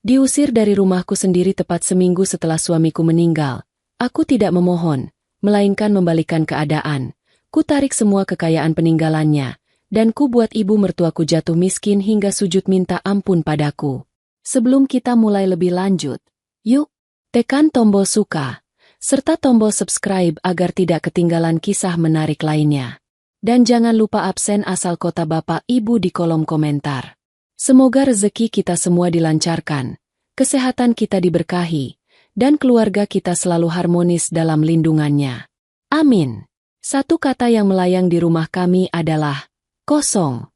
Diusir dari rumahku sendiri tepat seminggu setelah suamiku meninggal. Aku tidak memohon, melainkan membalikan keadaan. Ku tarik semua kekayaan peninggalannya, dan ku buat ibu mertuaku jatuh miskin hingga sujud minta ampun padaku. Sebelum kita mulai lebih lanjut, yuk, tekan tombol suka, serta tombol subscribe agar tidak ketinggalan kisah menarik lainnya. Dan jangan lupa absen asal kota Bapak Ibu di kolom komentar. Semoga rezeki kita semua dilancarkan, kesehatan kita diberkahi, dan keluarga kita selalu harmonis dalam lindungannya. Amin. Satu kata yang melayang di rumah kami adalah kosong.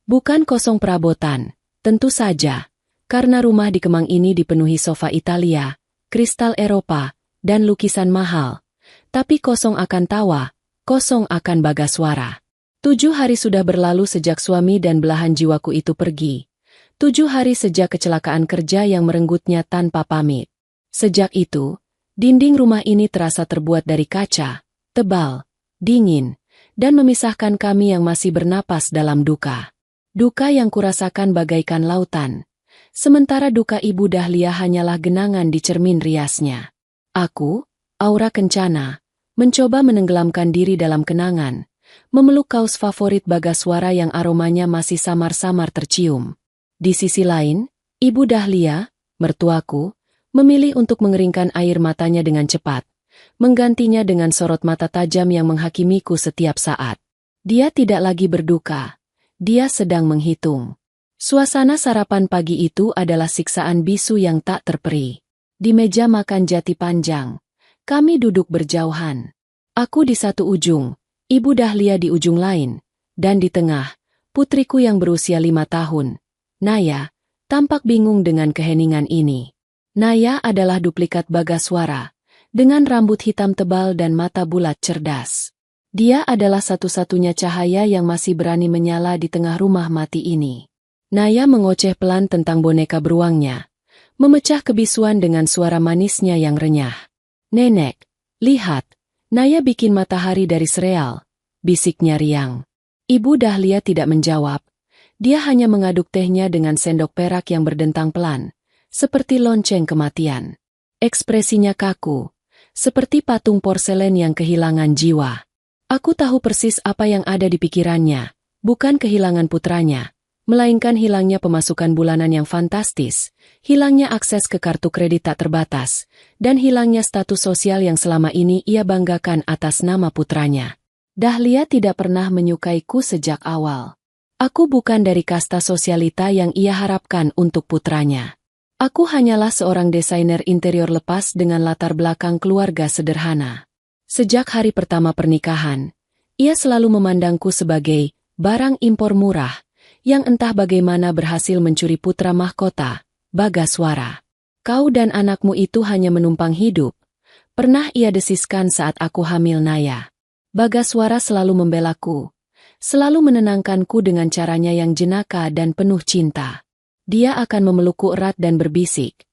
Bukan kosong perabotan, tentu saja, karena rumah di Kemang ini dipenuhi sofa Italia, kristal Eropa, dan lukisan mahal. Tapi kosong akan tawa, kosong akan Bagaswara. 7 hari sudah berlalu sejak suami dan belahan jiwaku itu pergi. 7 hari sejak kecelakaan kerja yang merenggutnya tanpa pamit. Sejak itu, dinding rumah ini terasa terbuat dari kaca, tebal, dingin, dan memisahkan kami yang masih bernapas dalam duka. Duka yang kurasakan bagaikan lautan. Sementara duka Ibu Dahlia hanyalah genangan di cermin riasnya. Aku, Aura Kencana, mencoba menenggelamkan diri dalam kenangan, memeluk kaos favorit Bagaswara yang aromanya masih samar-samar tercium. Di sisi lain, Ibu Dahlia, mertuaku, memilih untuk mengeringkan air matanya dengan cepat, menggantinya dengan sorot mata tajam yang menghakimiku setiap saat. Dia tidak lagi berduka, dia sedang menghitung. Suasana sarapan pagi itu adalah siksaan bisu yang tak terperi. Di meja makan jati panjang, kami duduk berjauhan. Aku di satu ujung, Ibu Dahlia di ujung lain, dan di tengah, putriku yang berusia 5 tahun, Naya, tampak bingung dengan keheningan ini. Naya adalah duplikat Bagaswara, dengan rambut hitam tebal dan mata bulat cerdas. Dia adalah satu-satunya cahaya yang masih berani menyala di tengah rumah mati ini. Naya mengoceh pelan tentang boneka beruangnya, memecah kebisuan dengan suara manisnya yang renyah. "Nenek, lihat, Naya bikin matahari dari sereal," bisiknya riang. Ibu Dahlia tidak menjawab. Dia hanya mengaduk tehnya dengan sendok perak yang berdentang pelan, seperti lonceng kematian. Ekspresinya kaku, seperti patung porselen yang kehilangan jiwa. Aku tahu persis apa yang ada di pikirannya, bukan kehilangan putranya, melainkan hilangnya pemasukan bulanan yang fantastis, hilangnya akses ke kartu kredit tak terbatas, dan hilangnya status sosial yang selama ini ia banggakan atas nama putranya. Dahlia tidak pernah menyukaiku sejak awal. Aku bukan dari kasta sosialita yang ia harapkan untuk putranya. Aku hanyalah seorang desainer interior lepas dengan latar belakang keluarga sederhana. Sejak hari pertama pernikahan, ia selalu memandangku sebagai barang impor murah, yang entah bagaimana berhasil mencuri putra mahkota, Bagaswara. "Kau dan anakmu itu hanya menumpang hidup," pernah ia desiskan saat aku hamil Naya. Bagaswara selalu membelaku, selalu menenangkanku dengan caranya yang jenaka dan penuh cinta. Dia akan memelukku erat dan berbisik,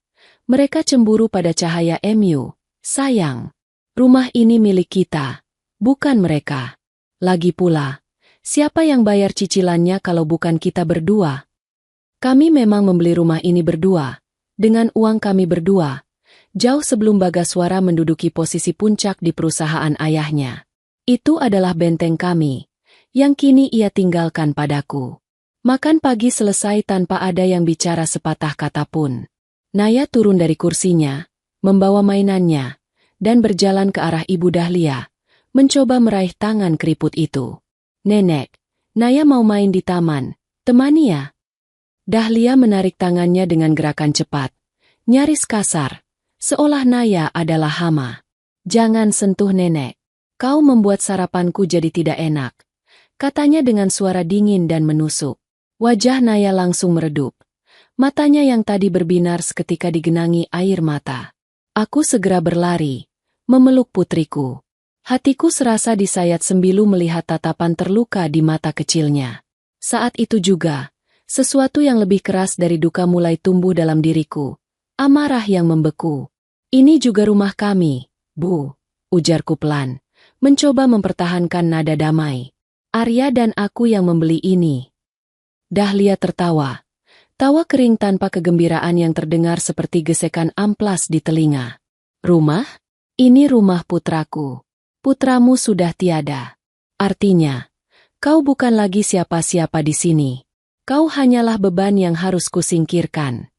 "Mereka cemburu pada cahaya MU, sayang. Rumah ini milik kita, bukan mereka. Lagi pula, siapa yang bayar cicilannya kalau bukan kita berdua? Kami memang membeli rumah ini berdua, dengan uang kami berdua, jauh sebelum Bagaswara menduduki posisi puncak di perusahaan ayahnya. Itu adalah benteng kami, yang kini ia tinggalkan padaku." Makan pagi selesai tanpa ada yang bicara sepatah kata pun. Naya turun dari kursinya, membawa mainannya, dan berjalan ke arah Ibu Dahlia, mencoba meraih tangan keriput itu. "Nenek, Naya mau main di taman, temani ya?" Dahlia menarik tangannya dengan gerakan cepat, nyaris kasar, seolah Naya adalah hama. "Jangan sentuh nenek. Kau membuat sarapanku jadi tidak enak," katanya dengan suara dingin dan menusuk. Wajah Naya langsung meredup. Matanya yang tadi berbinar seketika digenangi air mata. Aku segera berlari, memeluk putriku. Hatiku serasa disayat sembilu melihat tatapan terluka di mata kecilnya. Saat itu juga, sesuatu yang lebih keras dari duka mulai tumbuh dalam diriku. Amarah yang membeku. "Ini juga rumah kami, Bu," ujarku pelan, mencoba mempertahankan nada damai. "Arya dan aku yang membeli ini." Dahlia tertawa, Tawa kering tanpa kegembiraan yang terdengar seperti gesekan amplas di telinga. Rumah? Ini rumah putraku. Putramu sudah tiada. Artinya, kau bukan lagi siapa-siapa di sini. Kau hanyalah beban yang harus kusingkirkan.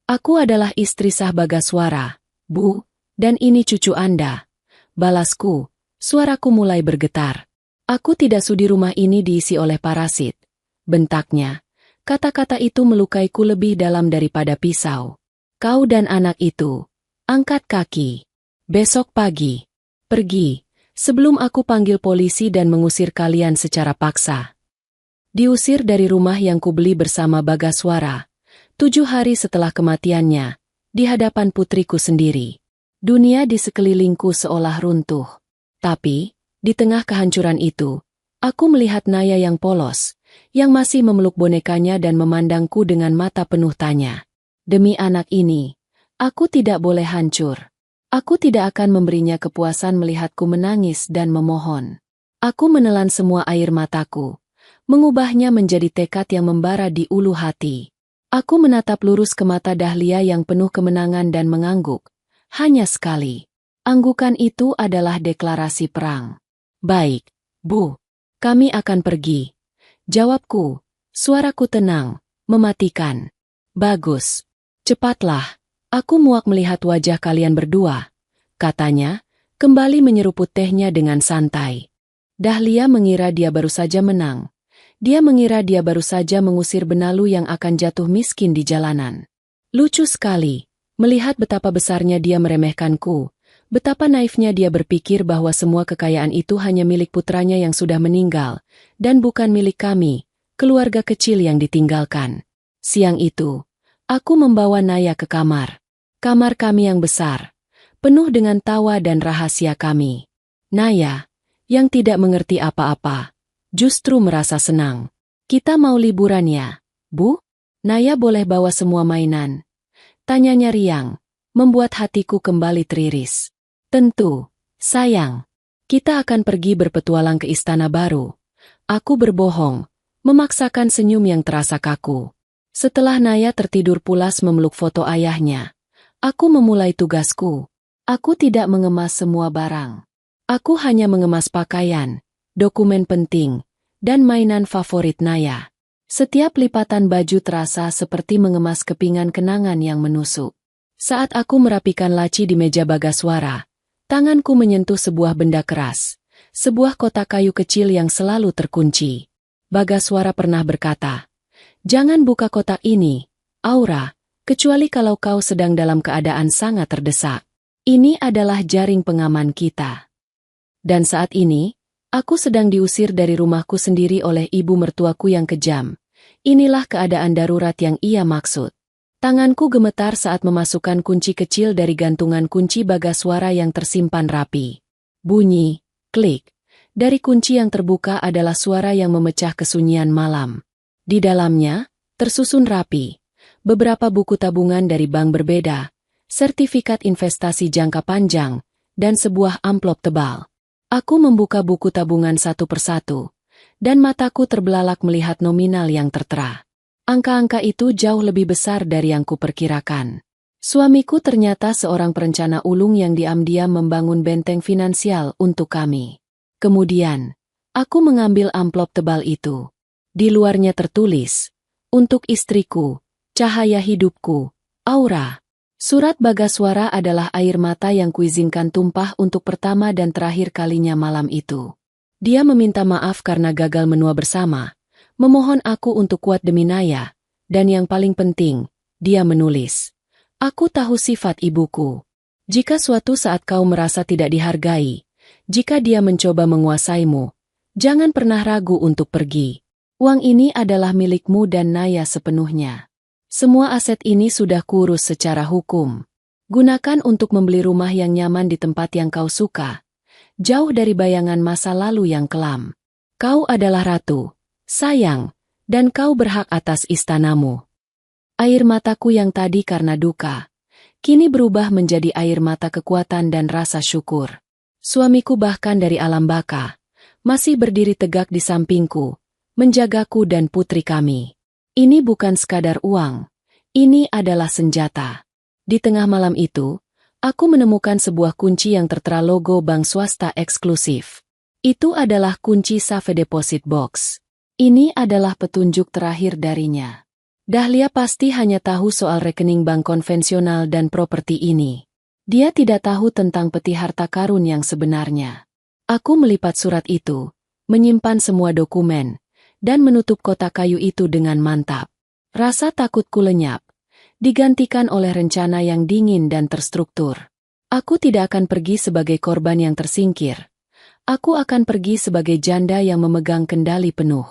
Aku adalah istri sah Bagaswara, Bu, dan ini cucu Anda. Balasku, suaraku mulai bergetar. Aku tidak sudi rumah ini diisi oleh parasit. Bentaknya. Kata-kata itu melukaiku lebih dalam daripada pisau. Kau dan anak itu, angkat kaki. Besok pagi, pergi, sebelum aku panggil polisi dan mengusir kalian secara paksa. Diusir dari rumah yang kubeli bersama Bagaswara, 7 hari setelah kematiannya, di hadapan putriku sendiri. Dunia di sekelilingku seolah runtuh. Tapi, di tengah kehancuran itu, aku melihat Naya yang polos, yang masih memeluk bonekanya dan memandangku dengan mata penuh tanya. Demi anak ini, aku tidak boleh hancur. Aku tidak akan memberinya kepuasan melihatku menangis dan memohon. Aku menelan semua air mataku, mengubahnya menjadi tekad yang membara di ulu hati. Aku menatap lurus ke mata Dahlia yang penuh kemenangan dan mengangguk. Hanya sekali. Anggukan itu adalah deklarasi perang. Baik, Bu. Kami akan pergi. Jawabku, suaraku tenang, mematikan. Bagus. Cepatlah, aku muak melihat wajah kalian berdua. Katanya, kembali menyeruput tehnya dengan santai. Dahlia mengira dia baru saja menang. Dia mengira dia baru saja mengusir benalu yang akan jatuh miskin di jalanan. Lucu sekali, melihat betapa besarnya dia meremehkanku. Betapa naifnya dia berpikir bahwa semua kekayaan itu hanya milik putranya yang sudah meninggal, dan bukan milik kami, keluarga kecil yang ditinggalkan. Siang itu, aku membawa Naya ke kamar. Kamar kami yang besar, penuh dengan tawa dan rahasia kami. Naya, yang tidak mengerti apa-apa, justru merasa senang. Kita mau liburan ya, Bu? Naya boleh bawa semua mainan? Tanyanya riang, membuat hatiku kembali teriris. Tentu, sayang. Kita akan pergi berpetualang ke istana baru. Aku berbohong, memaksakan senyum yang terasa kaku. Setelah Naya tertidur pulas memeluk foto ayahnya, aku memulai tugasku. Aku tidak mengemas semua barang. Aku hanya mengemas pakaian, dokumen penting, dan mainan favorit Naya. Setiap lipatan baju terasa seperti mengemas kepingan kenangan yang menusuk. Saat aku merapikan laci di meja Bagaswara, tanganku menyentuh sebuah benda keras, sebuah kotak kayu kecil yang selalu terkunci. Bagaswara pernah berkata, "Jangan buka kotak ini, Aura, kecuali kalau kau sedang dalam keadaan sangat terdesak. Ini adalah jaring pengaman kita." Dan saat ini, aku sedang diusir dari rumahku sendiri oleh ibu mertuaku yang kejam. Inilah keadaan darurat yang ia maksud. Tanganku gemetar saat memasukkan kunci kecil dari gantungan kunci Bagaswara yang tersimpan rapi. Bunyi, klik. Dari kunci yang terbuka adalah suara yang memecah kesunyian malam. Di dalamnya, tersusun rapi, beberapa buku tabungan dari bank berbeda, sertifikat investasi jangka panjang, dan sebuah amplop tebal. Aku membuka buku tabungan satu persatu, dan mataku terbelalak melihat nominal yang tertera. Angka-angka itu jauh lebih besar dari yang kuperkirakan. Suamiku ternyata seorang perencana ulung yang diam-diam membangun benteng finansial untuk kami. Kemudian, aku mengambil amplop tebal itu. Di luarnya tertulis, "Untuk istriku, cahaya hidupku, Aura." Surat Bagaswara adalah air mata yang kuizinkan tumpah untuk pertama dan terakhir kalinya malam itu. Dia meminta maaf karena gagal menua bersama. Memohon aku untuk kuat demi Naya, dan yang paling penting, dia menulis, "Aku tahu sifat ibuku. Jika suatu saat kau merasa tidak dihargai, jika dia mencoba menguasaimu, jangan pernah ragu untuk pergi. Uang ini adalah milikmu dan Naya sepenuhnya. Semua aset ini sudah kurus secara hukum. Gunakan untuk membeli rumah yang nyaman di tempat yang kau suka, jauh dari bayangan masa lalu yang kelam. Kau adalah ratu, sayang, dan kau berhak atas istanamu." Air mataku yang tadi karena duka, kini berubah menjadi air mata kekuatan dan rasa syukur. Suamiku bahkan dari alam baka, masih berdiri tegak di sampingku, menjagaku dan putri kami. Ini bukan sekadar uang. Ini adalah senjata. Di tengah malam itu, aku menemukan sebuah kunci yang tertera logo bank swasta eksklusif. Itu adalah kunci safe deposit box. Ini adalah petunjuk terakhir darinya. Dahlia pasti hanya tahu soal rekening bank konvensional dan properti ini. Dia tidak tahu tentang peti harta karun yang sebenarnya. Aku melipat surat itu, menyimpan semua dokumen, dan menutup kotak kayu itu dengan mantap. Rasa takutku lenyap, digantikan oleh rencana yang dingin dan terstruktur. Aku tidak akan pergi sebagai korban yang tersingkir. Aku akan pergi sebagai janda yang memegang kendali penuh.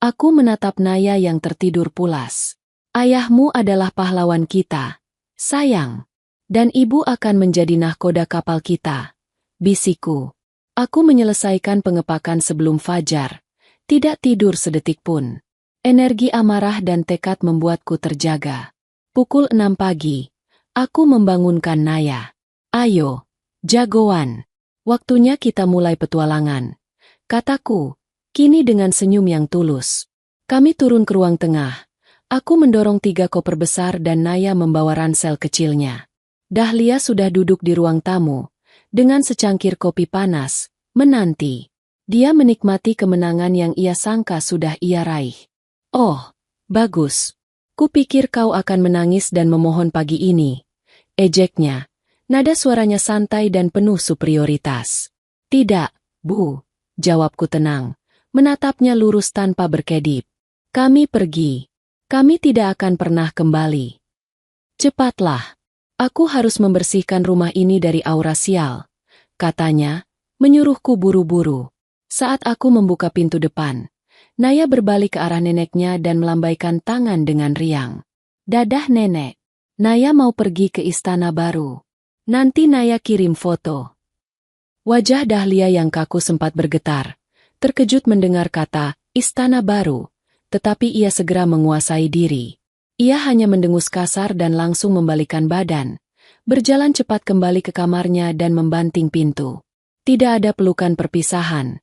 Aku menatap Naya yang tertidur pulas. Ayahmu adalah pahlawan kita, sayang. Dan ibu akan menjadi nahkoda kapal kita, bisikku. Aku menyelesaikan pengepakan sebelum fajar, tidak tidur sedetik pun. Energi amarah dan tekad membuatku terjaga. Pukul 6 pagi, aku membangunkan Naya. Ayo, jagoan. Waktunya kita mulai petualangan, kataku, kini dengan senyum yang tulus. Kami turun ke ruang tengah. Aku mendorong 3 koper besar dan Naya membawa ransel kecilnya. Dahlia sudah duduk di ruang tamu, dengan secangkir kopi panas, menanti. Dia menikmati kemenangan yang ia sangka sudah ia raih. Oh, bagus. Kupikir kau akan menangis dan memohon pagi ini. Ejeknya. Nada suaranya santai dan penuh superioritas. Tidak, Bu. Jawabku tenang. Menatapnya lurus tanpa berkedip. Kami pergi. Kami tidak akan pernah kembali. Cepatlah. Aku harus membersihkan rumah ini dari aura sial. Katanya, menyuruhku buru-buru. Saat aku membuka pintu depan, Naya berbalik ke arah neneknya dan melambaikan tangan dengan riang. Dadah nenek. Naya mau pergi ke istana baru. Nanti Naya kirim foto. Wajah Dahlia yang kaku sempat bergetar. Terkejut mendengar kata, istana baru. Tetapi ia segera menguasai diri. Ia hanya mendengus kasar dan langsung membalikkan badan. Berjalan cepat kembali ke kamarnya dan membanting pintu. Tidak ada pelukan perpisahan.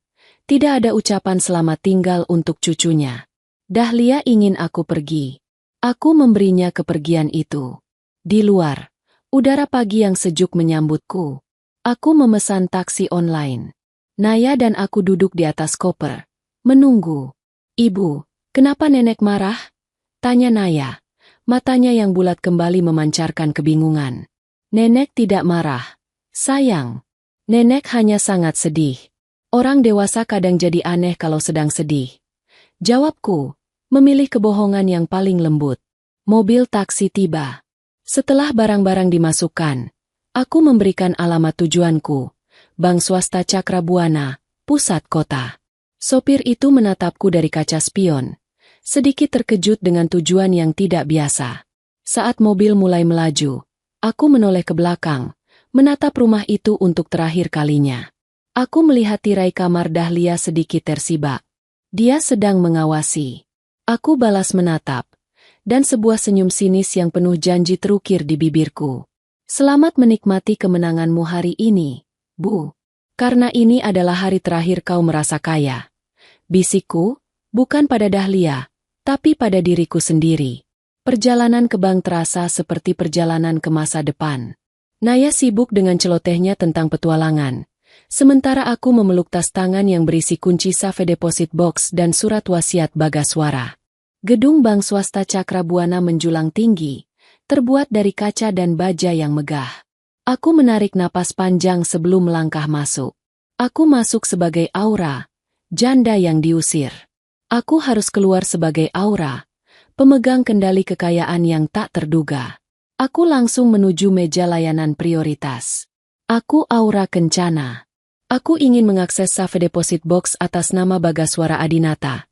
Tidak ada ucapan selamat tinggal untuk cucunya. Dahlia ingin aku pergi. Aku memberinya kepergian itu. Di luar, udara pagi yang sejuk menyambutku. Aku memesan taksi online. Naya dan aku duduk di atas koper. Menunggu. Ibu, kenapa nenek marah? Tanya Naya. Matanya yang bulat kembali memancarkan kebingungan. Nenek tidak marah. Sayang. Nenek hanya sangat sedih. Orang dewasa kadang jadi aneh kalau sedang sedih. Jawabku, memilih kebohongan yang paling lembut. Mobil taksi tiba. Setelah barang-barang dimasukkan, aku memberikan alamat tujuanku, Bank Swasta Cakrabuana, pusat kota. Sopir itu menatapku dari kaca spion, sedikit terkejut dengan tujuan yang tidak biasa. Saat mobil mulai melaju, aku menoleh ke belakang, menatap rumah itu untuk terakhir kalinya. Aku melihat tirai kamar Dahlia sedikit tersibak. Dia sedang mengawasi. Aku balas menatap, dan sebuah senyum sinis yang penuh janji terukir di bibirku. Selamat menikmati kemenanganmu hari ini, Bu. Karena ini adalah hari terakhir kau merasa kaya. Bisikku, bukan pada Dahlia, tapi pada diriku sendiri. Perjalanan ke bank terasa seperti perjalanan ke masa depan. Naya sibuk dengan celotehnya tentang petualangan. Sementara aku memeluk tas tangan yang berisi kunci safe deposit box dan surat wasiat Bagaswara. Gedung bank swasta Cakrabuana menjulang tinggi, terbuat dari kaca dan baja yang megah. Aku menarik napas panjang sebelum melangkah masuk. Aku masuk sebagai Aura, janda yang diusir. Aku harus keluar sebagai Aura, pemegang kendali kekayaan yang tak terduga. Aku langsung menuju meja layanan prioritas. Aku Aura Kencana. Aku ingin mengakses safe deposit box atas nama Bagaswara Adinata.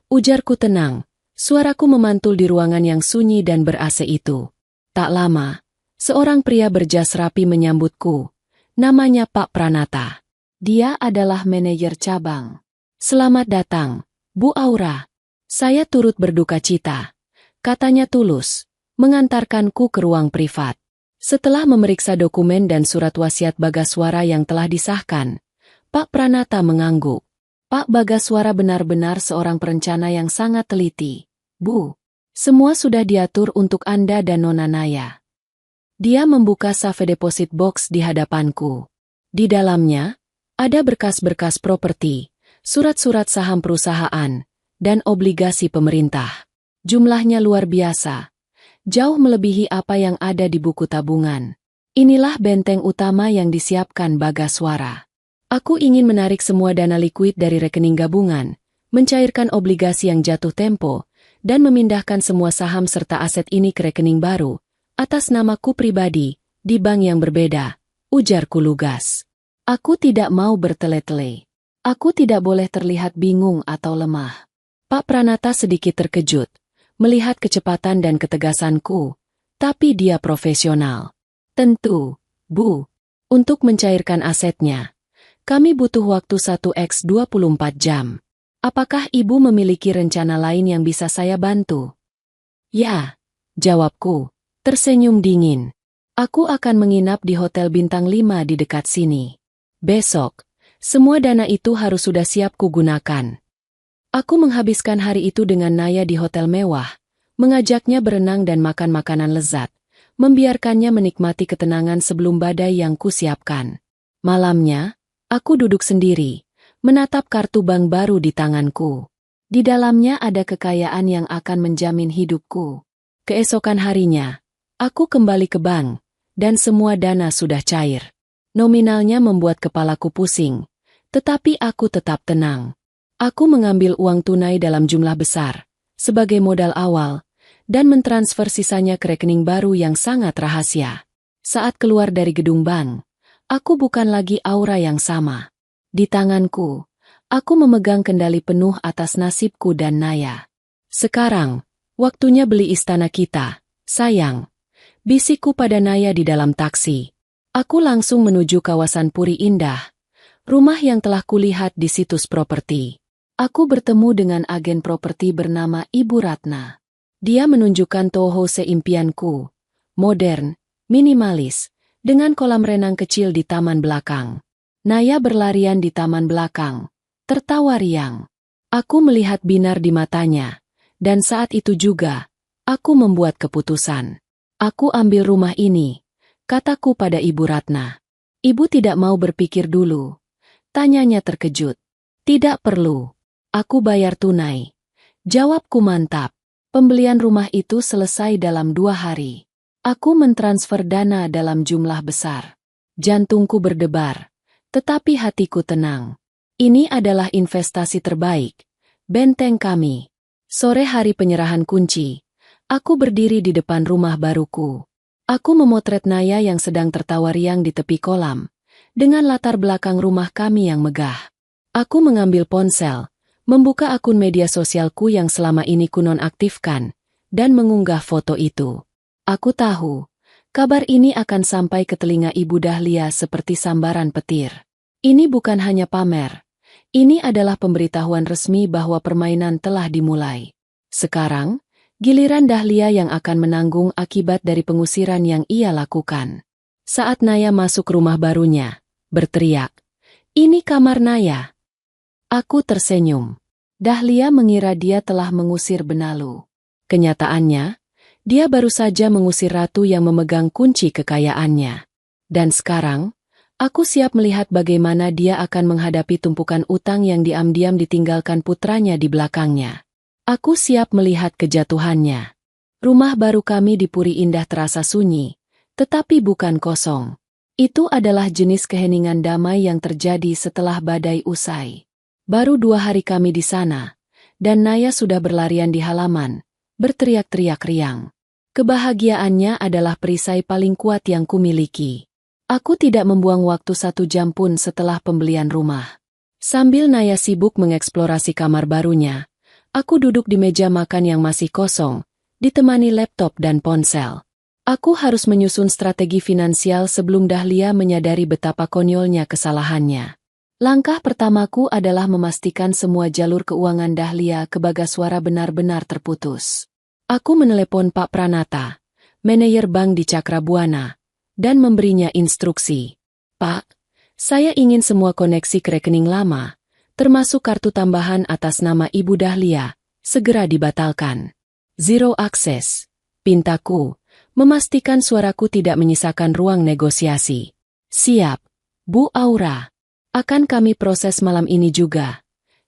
Ujarku tenang, suaraku memantul di ruangan yang sunyi dan ber-AC itu. Tak lama, seorang pria berjas rapi menyambutku. Namanya Pak Pranata. Dia adalah manajer cabang. Selamat datang, Bu Aura. Saya turut berduka cita. Katanya tulus, mengantarkanku ke ruang privat. Setelah memeriksa dokumen dan surat wasiat Bagaswara yang telah disahkan, Pak Pranata mengangguk. Pak Bagaswara benar-benar seorang perencana yang sangat teliti. Bu, Semua sudah diatur untuk Anda dan Nona Naya. Dia membuka safe deposit box di hadapanku. Di dalamnya, ada berkas-berkas properti, surat-surat saham perusahaan, dan obligasi pemerintah. Jumlahnya luar biasa. Jauh melebihi apa yang ada di buku tabungan. Inilah benteng utama yang disiapkan Bagaswara. Aku ingin menarik semua dana likuid dari rekening gabungan, mencairkan obligasi yang jatuh tempo, dan memindahkan semua saham serta aset ini ke rekening baru, atas namaku pribadi, di bank yang berbeda, ujarku lugas. Aku tidak mau bertele-tele. Aku tidak boleh terlihat bingung atau lemah. Pak Pranata sedikit terkejut, melihat kecepatan dan ketegasanku, tapi dia profesional. Tentu, Bu. Untuk mencairkan asetnya, kami butuh waktu 1x24 jam. Apakah Ibu memiliki rencana lain yang bisa saya bantu? Ya, jawabku, tersenyum dingin. Aku akan menginap di Hotel Bintang 5 di dekat sini. Besok, semua dana itu harus sudah siap kugunakan. Aku menghabiskan hari itu dengan Naya di hotel mewah, mengajaknya berenang dan makan makanan lezat, membiarkannya menikmati ketenangan sebelum badai yang kusiapkan. Malamnya, aku duduk sendiri, menatap kartu bank baru di tanganku. Di dalamnya ada kekayaan yang akan menjamin hidupku. Keesokan harinya, aku kembali ke bank, dan semua dana sudah cair. Nominalnya membuat kepalaku pusing, tetapi aku tetap tenang. Aku mengambil uang tunai dalam jumlah besar, sebagai modal awal, dan mentransfer sisanya ke rekening baru yang sangat rahasia. Saat keluar dari gedung bank, aku bukan lagi aura yang sama. Di tanganku, aku memegang kendali penuh atas nasibku dan Naya. Sekarang, waktunya beli istana kita, sayang. Bisikku pada Naya di dalam taksi. Aku langsung menuju kawasan Puri Indah, rumah yang telah kulihat di situs properti. Aku bertemu dengan agen properti bernama Ibu Ratna. Dia menunjukkan toho seimpianku, modern, minimalis, dengan kolam renang kecil di taman belakang. Naya berlarian di taman belakang, tertawa riang. Aku melihat binar di matanya, dan saat itu juga, aku membuat keputusan. Aku ambil rumah ini, kataku pada Ibu Ratna. Ibu tidak mau berpikir dulu. Tanyanya terkejut. Tidak perlu. Aku bayar tunai. Jawabku mantap. Pembelian rumah itu selesai dalam 2 hari. Aku mentransfer dana dalam jumlah besar. Jantungku berdebar, tetapi hatiku tenang. Ini adalah investasi terbaik. Benteng kami. Sore hari penyerahan kunci, aku berdiri di depan rumah baruku. Aku memotret Naya yang sedang tertawa riang di tepi kolam, dengan latar belakang rumah kami yang megah. Aku mengambil ponsel, membuka akun media sosialku yang selama ini kunonaktifkan, dan mengunggah foto itu. Aku tahu, kabar ini akan sampai ke telinga Ibu Dahlia seperti sambaran petir. Ini bukan hanya pamer. Ini adalah pemberitahuan resmi bahwa permainan telah dimulai. Sekarang, giliran Dahlia yang akan menanggung akibat dari pengusiran yang ia lakukan. Saat Naya masuk rumah barunya, berteriak, "Ini kamar Naya." Aku tersenyum. Dahlia mengira dia telah mengusir benalu. Kenyataannya, dia baru saja mengusir ratu yang memegang kunci kekayaannya. Dan sekarang, aku siap melihat bagaimana dia akan menghadapi tumpukan utang yang diam-diam ditinggalkan putranya di belakangnya. Aku siap melihat kejatuhannya. Rumah baru kami di Puri Indah terasa sunyi, tetapi bukan kosong. Itu adalah jenis keheningan damai yang terjadi setelah badai usai. Baru 2 hari kami di sana, dan Naya sudah berlarian di halaman, berteriak-teriak riang. Kebahagiaannya adalah perisai paling kuat yang kumiliki. Aku tidak membuang waktu 1 jam pun setelah pembelian rumah. Sambil Naya sibuk mengeksplorasi kamar barunya, aku duduk di meja makan yang masih kosong, ditemani laptop dan ponsel. Aku harus menyusun strategi finansial sebelum Dahlia menyadari betapa konyolnya kesalahannya. Langkah pertamaku adalah memastikan semua jalur keuangan Dahlia ke Bagaswara benar-benar terputus. Aku menelepon Pak Pranata, manajer bank di Cakrabuana, dan memberinya instruksi. "Pak, saya ingin semua koneksi ke rekening lama, termasuk kartu tambahan atas nama Ibu Dahlia, segera dibatalkan." Zero access. Pintaku, memastikan suaraku tidak menyisakan ruang negosiasi. Siap, Bu Aura. Akan kami proses malam ini juga.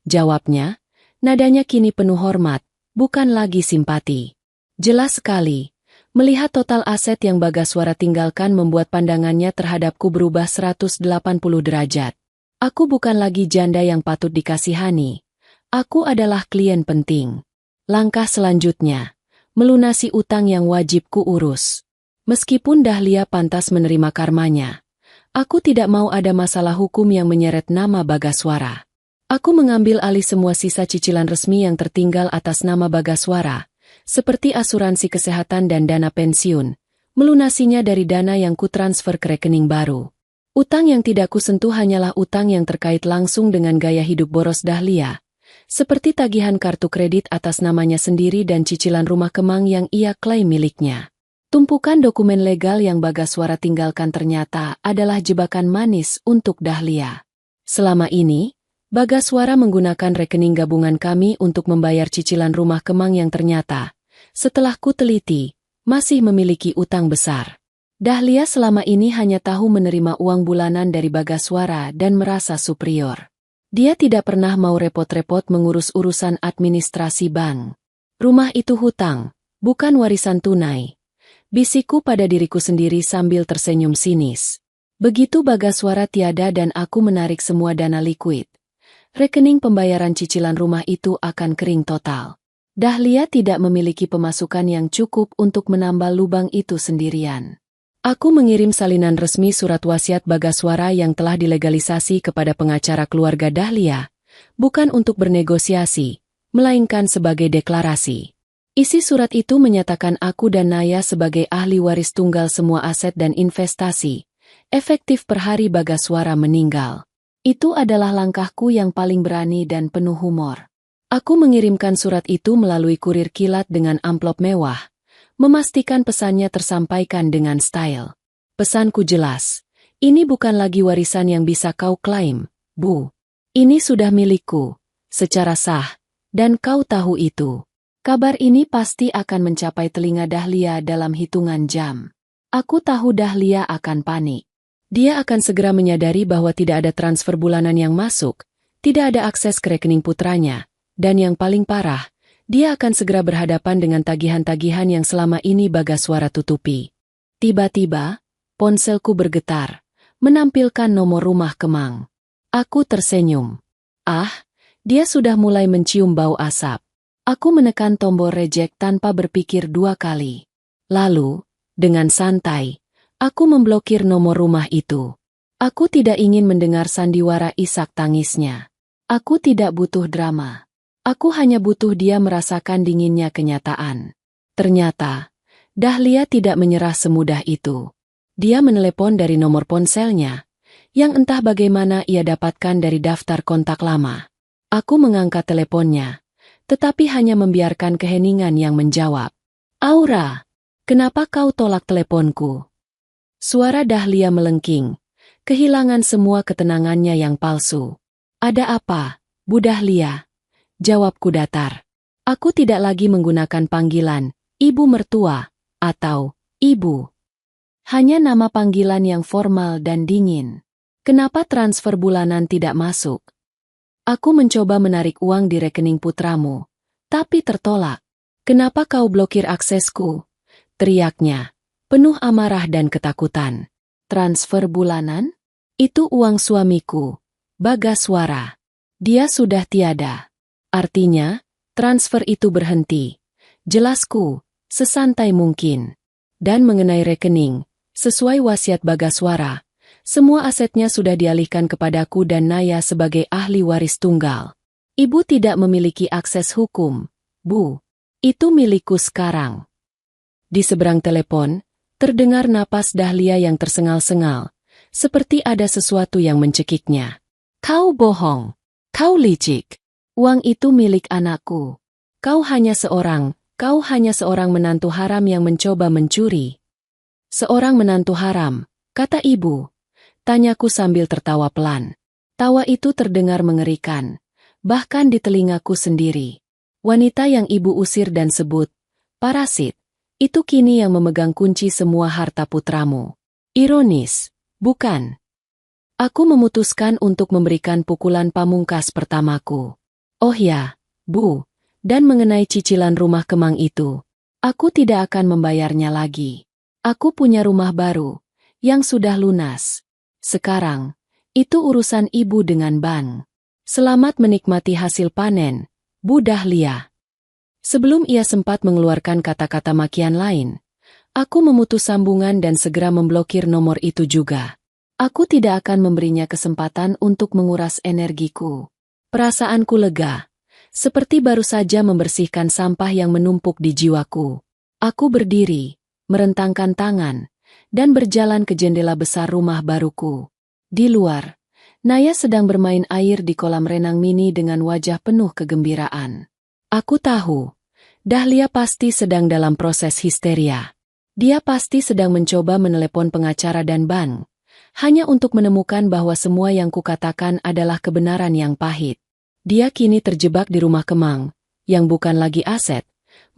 Jawabnya, nadanya kini penuh hormat, bukan lagi simpati. Jelas sekali, melihat total aset yang Bagaswara tinggalkan membuat pandangannya terhadapku berubah 180 derajat. Aku bukan lagi janda yang patut dikasihani. Aku adalah klien penting. Langkah selanjutnya, melunasi utang yang wajib ku urus. Meskipun Dahlia pantas menerima karmanya, aku tidak mau ada masalah hukum yang menyeret nama Bagaswara. Aku mengambil alih semua sisa cicilan resmi yang tertinggal atas nama Bagaswara, seperti asuransi kesehatan dan dana pensiun, melunasinya dari dana yang kutransfer ke rekening baru. Utang yang tidak kusentuh hanyalah utang yang terkait langsung dengan gaya hidup boros Dahlia, seperti tagihan kartu kredit atas namanya sendiri dan cicilan rumah Kemang yang ia klaim miliknya. Tumpukan dokumen legal yang Bagaswara tinggalkan ternyata adalah jebakan manis untuk Dahlia. Selama ini, Bagaswara menggunakan rekening gabungan kami untuk membayar cicilan rumah Kemang yang ternyata, setelah ku teliti, masih memiliki utang besar. Dahlia selama ini hanya tahu menerima uang bulanan dari Bagaswara dan merasa superior. Dia tidak pernah mau repot-repot mengurus urusan administrasi bank. Rumah itu hutang, bukan warisan tunai. Bisikku pada diriku sendiri sambil tersenyum sinis. Begitu Bagaswara tiada dan aku menarik semua dana likuid, rekening pembayaran cicilan rumah itu akan kering total. Dahlia tidak memiliki pemasukan yang cukup untuk menambal lubang itu sendirian. Aku mengirim salinan resmi surat wasiat Bagaswara yang telah dilegalisasi kepada pengacara keluarga Dahlia, bukan untuk bernegosiasi, melainkan sebagai deklarasi. Isi surat itu menyatakan aku dan Naya sebagai ahli waris tunggal semua aset dan investasi, efektif per hari Bagaswara meninggal. Itu adalah langkahku yang paling berani dan penuh humor. Aku mengirimkan surat itu melalui kurir kilat dengan amplop mewah, memastikan pesannya tersampaikan dengan style. Pesanku jelas, ini bukan lagi warisan yang bisa kau klaim, Bu. Ini sudah milikku, secara sah, dan kau tahu itu. Kabar ini pasti akan mencapai telinga Dahlia dalam hitungan jam. Aku tahu Dahlia akan panik. Dia akan segera menyadari bahwa tidak ada transfer bulanan yang masuk, tidak ada akses ke rekening putranya, dan yang paling parah, dia akan segera berhadapan dengan tagihan-tagihan yang selama ini Bagaswara tutupi. Tiba-tiba, ponselku bergetar, menampilkan nomor rumah Kemang. Aku tersenyum. Ah, dia sudah mulai mencium bau asap. Aku menekan tombol reject tanpa berpikir dua kali. Lalu, dengan santai, aku memblokir nomor rumah itu. Aku tidak ingin mendengar sandiwara isak tangisnya. Aku tidak butuh drama. Aku hanya butuh dia merasakan dinginnya kenyataan. Ternyata, Dahlia tidak menyerah semudah itu. Dia menelepon dari nomor ponselnya, yang entah bagaimana ia dapatkan dari daftar kontak lama. Aku mengangkat teleponnya, tetapi hanya membiarkan keheningan yang menjawab. Aura, kenapa kau tolak teleponku? Suara Dahlia melengking, kehilangan semua ketenangannya yang palsu. Ada apa, Bu Dahlia? Jawabku datar. Aku tidak lagi menggunakan panggilan, Ibu Mertua, atau Ibu. Hanya nama panggilan yang formal dan dingin. Kenapa transfer bulanan tidak masuk? Aku mencoba menarik uang di rekening putramu, tapi tertolak. Kenapa kau blokir aksesku? Teriaknya, penuh amarah dan ketakutan. Transfer bulanan? Itu uang suamiku, Bagaswara. Dia sudah tiada. Artinya, transfer itu berhenti. Jelasku, sesantai mungkin. Dan mengenai rekening, sesuai wasiat Bagaswara, semua asetnya sudah dialihkan kepadaku dan Naya sebagai ahli waris tunggal. Ibu tidak memiliki akses hukum, Bu. Itu milikku sekarang. Di seberang telepon, terdengar napas Dahlia yang tersengal-sengal, seperti ada sesuatu yang mencekiknya. Kau bohong. Kau licik. Uang itu milik anakku. Kau hanya seorang menantu haram yang mencoba mencuri. Seorang menantu haram, kata ibu. Tanyaku sambil tertawa pelan. Tawa itu terdengar mengerikan, bahkan di telingaku sendiri. Wanita yang ibu usir dan sebut, Parasit, itu kini yang memegang kunci semua harta putramu. Ironis, bukan? Aku memutuskan untuk memberikan pukulan pamungkas pertamaku. Oh ya, Bu, dan mengenai cicilan rumah Kemang itu, aku tidak akan membayarnya lagi. Aku punya rumah baru, yang sudah lunas. Sekarang, itu urusan ibu dengan bank. Selamat menikmati hasil panen, Bu Dahlia. Sebelum ia sempat mengeluarkan kata-kata makian lain, aku memutus sambungan dan segera memblokir nomor itu juga. Aku tidak akan memberinya kesempatan untuk menguras energiku. Perasaanku lega, seperti baru saja membersihkan sampah yang menumpuk di jiwaku. Aku berdiri, merentangkan tangan, dan berjalan ke jendela besar rumah baruku. Di luar, Naya sedang bermain air di kolam renang mini dengan wajah penuh kegembiraan. Aku tahu, Dahlia pasti sedang dalam proses histeria. Dia pasti sedang mencoba menelepon pengacara dan bank, hanya untuk menemukan bahwa semua yang kukatakan adalah kebenaran yang pahit. Dia kini terjebak di rumah Kemang, yang bukan lagi aset,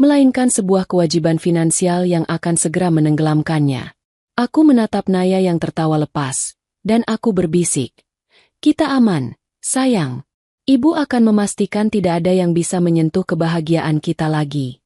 melainkan sebuah kewajiban finansial yang akan segera menenggelamkannya. Aku menatap Naya yang tertawa lepas, dan aku berbisik. Kita aman, sayang. Ibu akan memastikan tidak ada yang bisa menyentuh kebahagiaan kita lagi.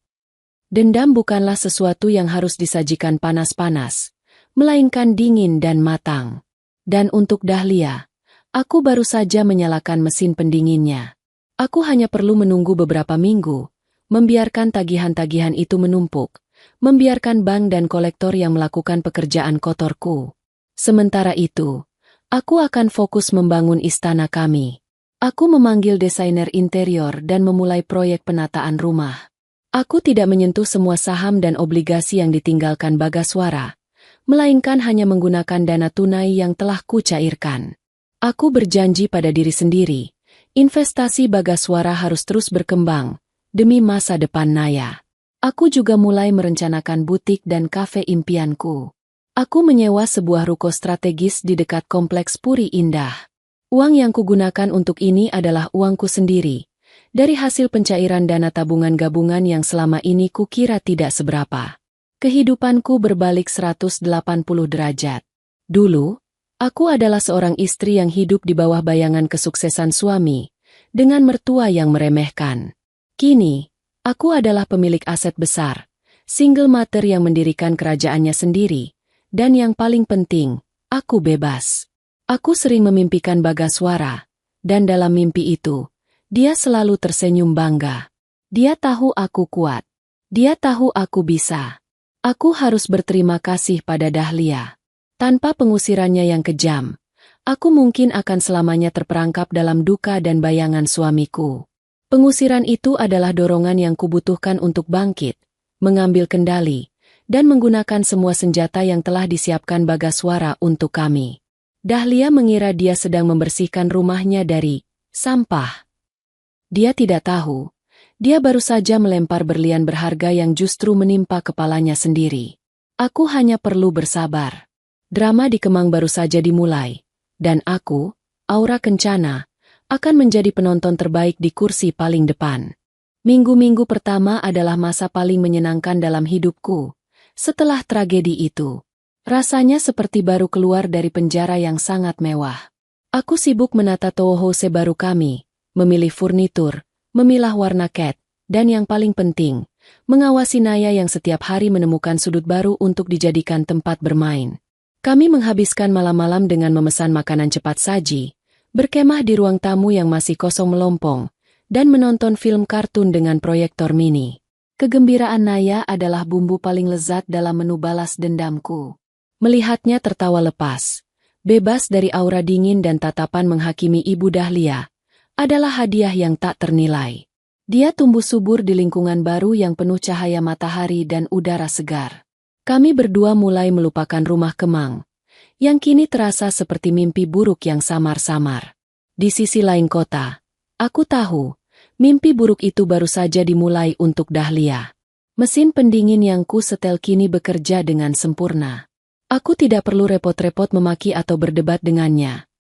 Dendam bukanlah sesuatu yang harus disajikan panas-panas, melainkan dingin dan matang. Dan untuk Dahlia, aku baru saja menyalakan mesin pendinginnya. Aku hanya perlu menunggu beberapa minggu, membiarkan tagihan-tagihan itu menumpuk, membiarkan bank dan kolektor yang melakukan pekerjaan kotorku. Sementara itu, aku akan fokus membangun istana kami. Aku memanggil desainer interior dan memulai proyek penataan rumah. Aku tidak menyentuh semua saham dan obligasi yang ditinggalkan Bagaswara, melainkan hanya menggunakan dana tunai yang telah kucairkan. Aku berjanji pada diri sendiri, investasi Bagaswara harus terus berkembang, demi masa depan Naya. Aku juga mulai merencanakan butik dan kafe impianku. Aku menyewa sebuah ruko strategis di dekat kompleks Puri Indah. Uang yang kugunakan untuk ini adalah uangku sendiri, dari hasil pencairan dana tabungan gabungan yang selama ini kukira tidak seberapa. Kehidupanku berbalik 180 derajat. Dulu, aku adalah seorang istri yang hidup di bawah bayangan kesuksesan suami, dengan mertua yang meremehkan. Kini, aku adalah pemilik aset besar, single mother yang mendirikan kerajaannya sendiri, dan yang paling penting, aku bebas. Aku sering memimpikan Bagaswara, dan dalam mimpi itu, dia selalu tersenyum bangga. Dia tahu aku kuat. Dia tahu aku bisa. Aku harus berterima kasih pada Dahlia. Tanpa pengusirannya yang kejam, aku mungkin akan selamanya terperangkap dalam duka dan bayangan suamiku. Pengusiran itu adalah dorongan yang kubutuhkan untuk bangkit, mengambil kendali, dan menggunakan semua senjata yang telah disiapkan Bagaswara untuk kami. Dahlia mengira dia sedang membersihkan rumahnya dari sampah. Dia tidak tahu, dia baru saja melempar berlian berharga yang justru menimpa kepalanya sendiri. Aku hanya perlu bersabar. Drama di Kemang baru saja dimulai, dan aku, Aura Kencana, akan menjadi penonton terbaik di kursi paling depan. Minggu-minggu pertama adalah masa paling menyenangkan dalam hidupku. Setelah tragedi itu, rasanya seperti baru keluar dari penjara yang sangat mewah. Aku sibuk menata townhouse baru kami, memilih furnitur, memilah warna cat, dan yang paling penting, mengawasi Naya yang setiap hari menemukan sudut baru untuk dijadikan tempat bermain. Kami menghabiskan malam-malam dengan memesan makanan cepat saji, berkemah di ruang tamu yang masih kosong melompong, dan menonton film kartun dengan proyektor mini. Kegembiraan Naya adalah bumbu paling lezat dalam menu balas dendamku. Melihatnya tertawa lepas, bebas dari aura dingin dan tatapan menghakimi Ibu Dahlia, adalah hadiah yang tak ternilai. Dia tumbuh subur di lingkungan baru yang penuh cahaya matahari dan udara segar. Kami berdua mulai melupakan rumah Kemang, yang kini terasa seperti mimpi buruk yang samar-samar. Di sisi lain kota, aku tahu, mimpi buruk itu baru saja dimulai untuk Dahlia. Mesin pendingin yang ku setel kini bekerja dengan sempurna. Aku tidak perlu repot-repot memaki atau berdebat dengannya.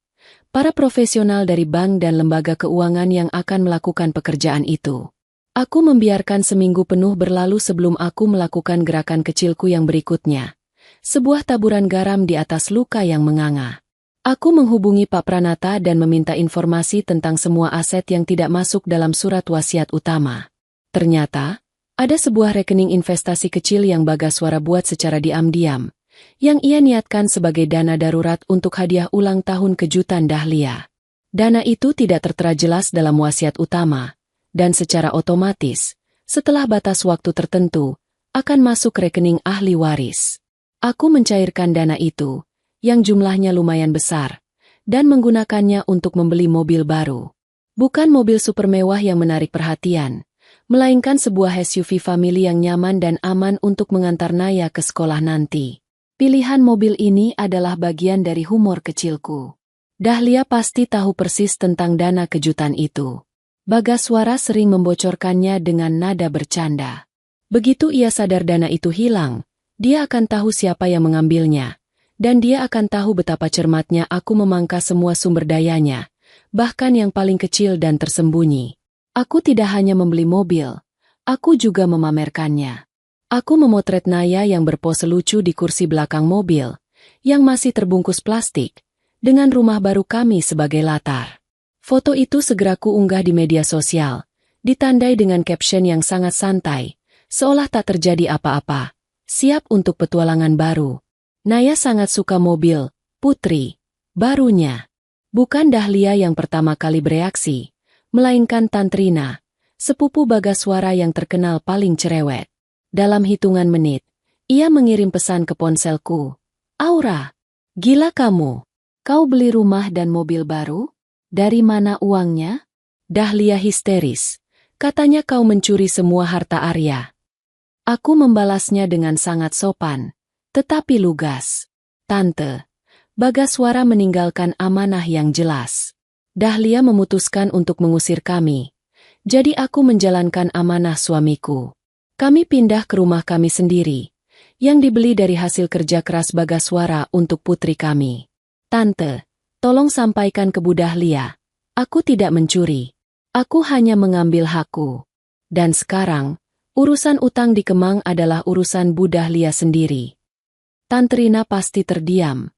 Para profesional dari bank dan lembaga keuangan yang akan melakukan pekerjaan itu. Aku membiarkan seminggu penuh berlalu sebelum aku melakukan gerakan kecilku yang berikutnya. Sebuah taburan garam di atas luka yang menganga. Aku menghubungi Pak Pranata dan meminta informasi tentang semua aset yang tidak masuk dalam surat wasiat utama. Ternyata, ada sebuah rekening investasi kecil yang Bagaswara buat secara diam-diam, yang ia niatkan sebagai dana darurat untuk hadiah ulang tahun kejutan Dahlia. Dana itu tidak tertera jelas dalam wasiat utama, dan secara otomatis, setelah batas waktu tertentu, akan masuk rekening ahli waris. Aku mencairkan dana itu, yang jumlahnya lumayan besar, dan menggunakannya untuk membeli mobil baru. Bukan mobil super mewah yang menarik perhatian, melainkan sebuah SUV family yang nyaman dan aman untuk mengantar Naya ke sekolah nanti. Pilihan mobil ini adalah bagian dari humor kecilku. Dahlia pasti tahu persis tentang dana kejutan itu. Bagaswara sering membocorkannya dengan nada bercanda. Begitu ia sadar dana itu hilang, dia akan tahu siapa yang mengambilnya, dan dia akan tahu betapa cermatnya aku memangkas semua sumber dayanya, bahkan yang paling kecil dan tersembunyi. Aku tidak hanya membeli mobil, aku juga memamerkannya. Aku memotret Naya yang berpose lucu di kursi belakang mobil, yang masih terbungkus plastik, dengan rumah baru kami sebagai latar. Foto itu segera kuunggah di media sosial, ditandai dengan caption yang sangat santai, seolah tak terjadi apa-apa, siap untuk petualangan baru. Naya sangat suka mobil, putri, barunya. Bukan Dahlia yang pertama kali bereaksi, melainkan Tantrina, sepupu Bagaswara yang terkenal paling cerewet. Dalam hitungan menit, ia mengirim pesan ke ponselku. Aura, gila kamu, kau beli rumah dan mobil baru? Dari mana uangnya? Dahlia histeris. Katanya kau mencuri semua harta Arya. Aku membalasnya dengan sangat sopan, tetapi lugas. Tante, Bagaswara meninggalkan amanah yang jelas. Dahlia memutuskan untuk mengusir kami. Jadi aku menjalankan amanah suamiku. Kami pindah ke rumah kami sendiri, yang dibeli dari hasil kerja keras Bagaswara untuk putri kami. Tante, tolong sampaikan ke Bu Dahlia, aku tidak mencuri. Aku hanya mengambil hakku. Dan sekarang, urusan utang di Kemang adalah urusan Bu Dahlia sendiri. Tantrina pasti terdiam,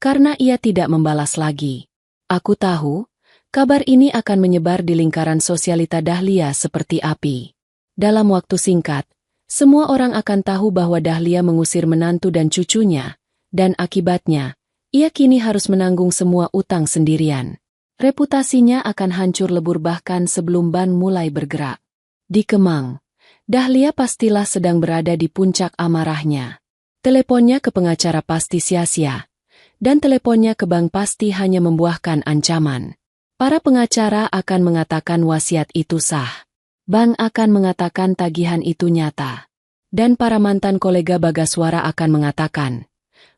karena ia tidak membalas lagi. Aku tahu, kabar ini akan menyebar di lingkaran sosialita Dahlia seperti api. Dalam waktu singkat, semua orang akan tahu bahwa Dahlia mengusir menantu dan cucunya, dan akibatnya, ia kini harus menanggung semua utang sendirian. Reputasinya akan hancur lebur bahkan sebelum ban mulai bergerak. Di Kemang, Dahlia pastilah sedang berada di puncak amarahnya. Teleponnya ke pengacara pasti sia-sia, dan teleponnya ke bank pasti hanya membuahkan ancaman. Para pengacara akan mengatakan wasiat itu sah. Bank akan mengatakan tagihan itu nyata. Dan para mantan kolega Bagaswara akan mengatakan,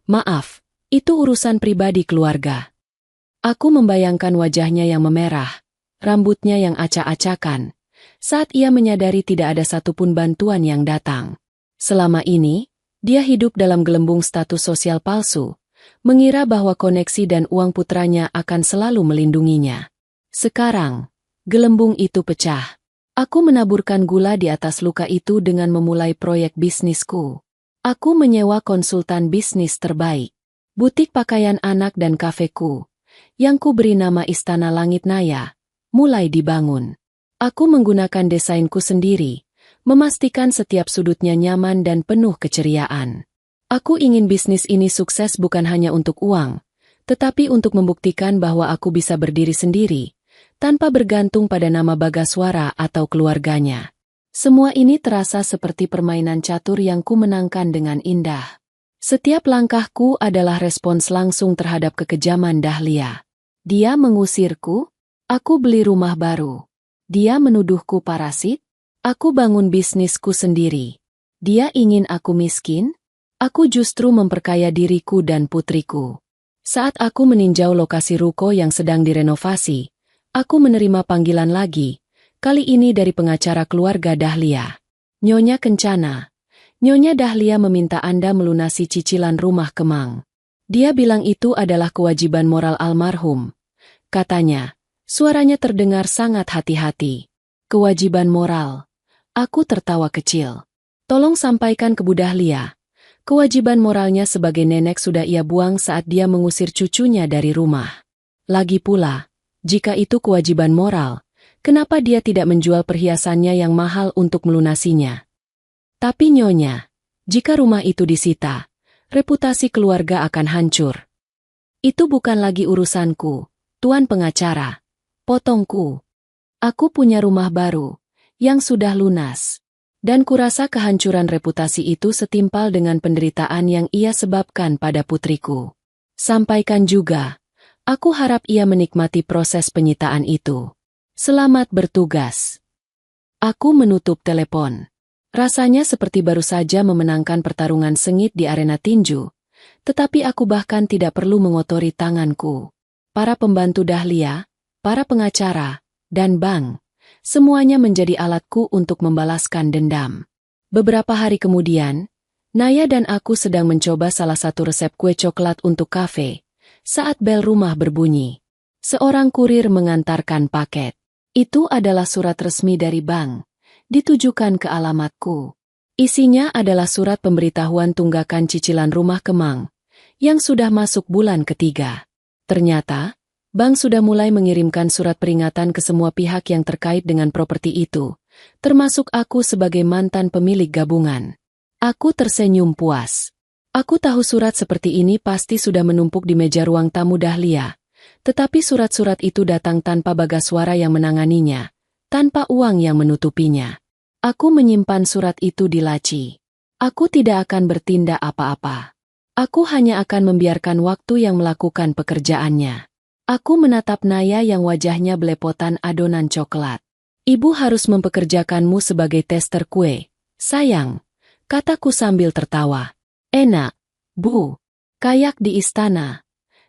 maaf, itu urusan pribadi keluarga. Aku membayangkan wajahnya yang memerah, rambutnya yang acak-acakan, saat ia menyadari tidak ada satupun bantuan yang datang. Selama ini, dia hidup dalam gelembung status sosial palsu, mengira bahwa koneksi dan uang putranya akan selalu melindunginya. Sekarang, gelembung itu pecah. Aku menaburkan gula di atas luka itu dengan memulai proyek bisnisku. Aku menyewa konsultan bisnis terbaik. Butik pakaian anak dan kafeku, yang ku beri nama Istana Langit Naya, mulai dibangun. Aku menggunakan desainku sendiri, memastikan setiap sudutnya nyaman dan penuh keceriaan. Aku ingin bisnis ini sukses bukan hanya untuk uang, tetapi untuk membuktikan bahwa aku bisa berdiri sendiri, tanpa bergantung pada nama Bagaswara atau keluarganya. Semua ini terasa seperti permainan catur yang ku menangkan dengan indah. Setiap langkahku adalah respons langsung terhadap kekejaman Dahlia. Dia mengusirku, aku beli rumah baru. Dia menuduhku parasit, aku bangun bisnisku sendiri. Dia ingin aku miskin, aku justru memperkaya diriku dan putriku. Saat aku meninjau lokasi ruko yang sedang direnovasi, aku menerima panggilan lagi, kali ini dari pengacara keluarga Dahlia. Nyonya Kencana, Nyonya Dahlia meminta Anda melunasi cicilan rumah Kemang. Dia bilang itu adalah kewajiban moral almarhum. Katanya, suaranya terdengar sangat hati-hati. Kewajiban moral. Aku tertawa kecil. Tolong sampaikan ke Bu Dahlia. Kewajiban moralnya sebagai nenek sudah ia buang saat dia mengusir cucunya dari rumah. Lagi pula, jika itu kewajiban moral, kenapa dia tidak menjual perhiasannya yang mahal untuk melunasinya? Tapi Nyonya, jika rumah itu disita, reputasi keluarga akan hancur. Itu bukan lagi urusanku, Tuan Pengacara. Potongku. Aku punya rumah baru, yang sudah lunas. Dan kurasa kehancuran reputasi itu setimpal dengan penderitaan yang ia sebabkan pada putriku. Sampaikan juga, aku harap ia menikmati proses penyitaan itu. Selamat bertugas. Aku menutup telepon. Rasanya seperti baru saja memenangkan pertarungan sengit di arena tinju, tetapi aku bahkan tidak perlu mengotori tanganku. Para pembantu Dahlia, para pengacara, dan Bang, semuanya menjadi alatku untuk membalaskan dendam. Beberapa hari kemudian, Naya dan aku sedang mencoba salah satu resep kue coklat untuk kafe, saat bel rumah berbunyi. Seorang kurir mengantarkan paket. Itu adalah surat resmi dari bank, ditujukan ke alamatku. Isinya adalah surat pemberitahuan tunggakan cicilan rumah Kemang, yang sudah masuk bulan ketiga. Ternyata, bank sudah mulai mengirimkan surat peringatan ke semua pihak yang terkait dengan properti itu, termasuk aku sebagai mantan pemilik gabungan. Aku tersenyum puas. Aku tahu surat seperti ini pasti sudah menumpuk di meja ruang tamu Dahlia, tetapi surat-surat itu datang tanpa Bagaswara yang menanganinya, tanpa uang yang menutupinya. Aku menyimpan surat itu di laci. Aku tidak akan bertindak apa-apa. Aku hanya akan membiarkan waktu yang melakukan pekerjaannya. Aku menatap Naya yang wajahnya belepotan adonan coklat. Ibu harus mempekerjakanmu sebagai tester kue, sayang, kataku sambil tertawa. Enak, Bu. Kayak di istana.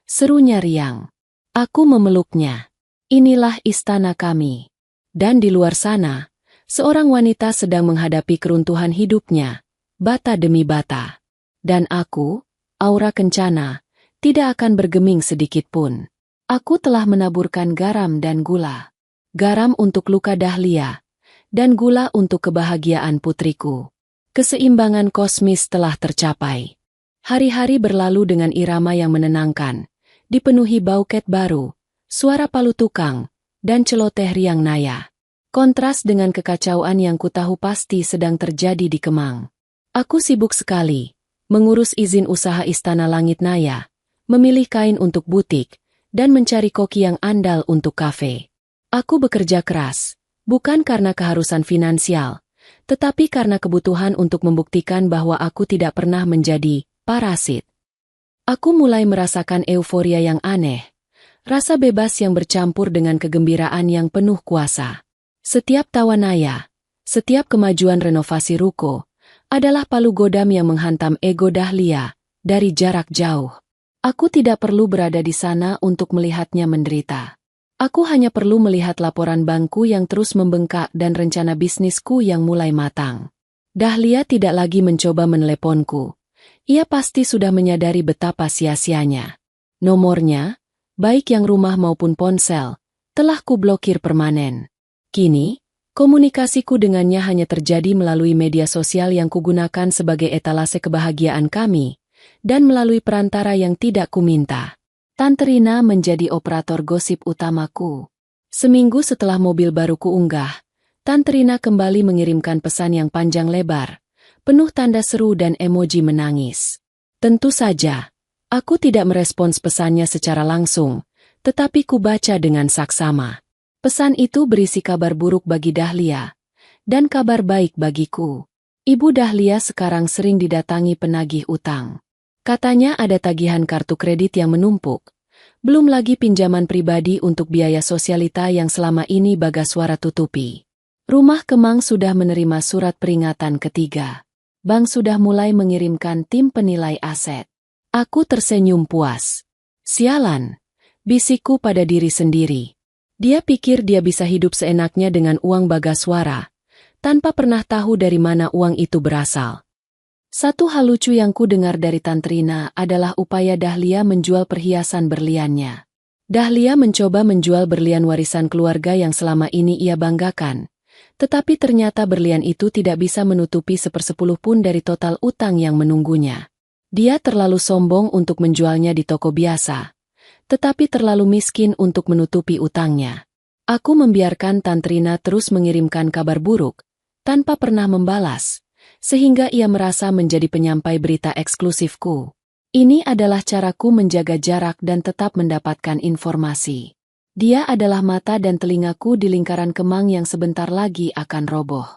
Serunya riang. Aku memeluknya. Inilah istana kami. Dan di luar sana, seorang wanita sedang menghadapi keruntuhan hidupnya, bata demi bata. Dan aku, Aura Kencana, tidak akan bergeming sedikit pun. Aku telah menaburkan garam dan gula. Garam untuk luka Dahlia, dan gula untuk kebahagiaan putriku. Keseimbangan kosmis telah tercapai. Hari-hari berlalu dengan irama yang menenangkan, dipenuhi bauket baru, suara palu tukang, dan celoteh riang Naya. Kontras dengan kekacauan yang kutahu pasti sedang terjadi di Kemang. Aku sibuk sekali, mengurus izin usaha Istana Langit Naya, memilih kain untuk butik, dan mencari koki yang andal untuk kafe. Aku bekerja keras, bukan karena keharusan finansial, tetapi karena kebutuhan untuk membuktikan bahwa aku tidak pernah menjadi parasit. Aku mulai merasakan euforia yang aneh, rasa bebas yang bercampur dengan kegembiraan yang penuh kuasa. Setiap tawa Naya, setiap kemajuan renovasi ruko, adalah palu godam yang menghantam ego Dahlia dari jarak jauh. Aku tidak perlu berada di sana untuk melihatnya menderita. Aku hanya perlu melihat laporan bankku yang terus membengkak dan rencana bisnisku yang mulai matang. Dahlia tidak lagi mencoba meneleponku. Ia pasti sudah menyadari betapa sia-sianya. Nomornya, baik yang rumah maupun ponsel, telah kublokir permanen. Kini, komunikasiku dengannya hanya terjadi melalui media sosial yang kugunakan sebagai etalase kebahagiaan kami, dan melalui perantara yang tidak kuminta. Tante Rina menjadi operator gosip utamaku. Seminggu setelah mobil baru kuunggah, Tante Rina kembali mengirimkan pesan yang panjang lebar, penuh tanda seru dan emoji menangis. Tentu saja, aku tidak merespons pesannya secara langsung, tetapi kubaca dengan saksama. Pesan itu berisi kabar buruk bagi Dahlia, dan kabar baik bagiku. Ibu Dahlia sekarang sering didatangi penagih utang. Katanya ada tagihan kartu kredit yang menumpuk, belum lagi pinjaman pribadi untuk biaya sosialita yang selama ini Bagaswara tutupi. Rumah Kemang sudah menerima surat peringatan ketiga. Bank sudah mulai mengirimkan tim penilai aset. Aku tersenyum puas. Sialan, bisikku pada diri sendiri. Dia pikir dia bisa hidup seenaknya dengan uang Bagaswara, tanpa pernah tahu dari mana uang itu berasal. Satu hal lucu yang ku dengar dari Tante Rina adalah upaya Dahlia menjual perhiasan berliannya. Dahlia mencoba menjual berlian warisan keluarga yang selama ini ia banggakan, Tetapi ternyata berlian itu tidak bisa menutupi 1/10 pun dari total utang yang menunggunya. Dia terlalu sombong untuk menjualnya di toko biasa, tetapi terlalu miskin untuk menutupi utangnya. Aku membiarkan Tantrina terus mengirimkan kabar buruk, tanpa pernah membalas, sehingga ia merasa menjadi penyampai berita eksklusifku. Ini adalah caraku menjaga jarak dan tetap mendapatkan informasi. Dia adalah mata dan telingaku di lingkaran kemang yang sebentar lagi akan roboh.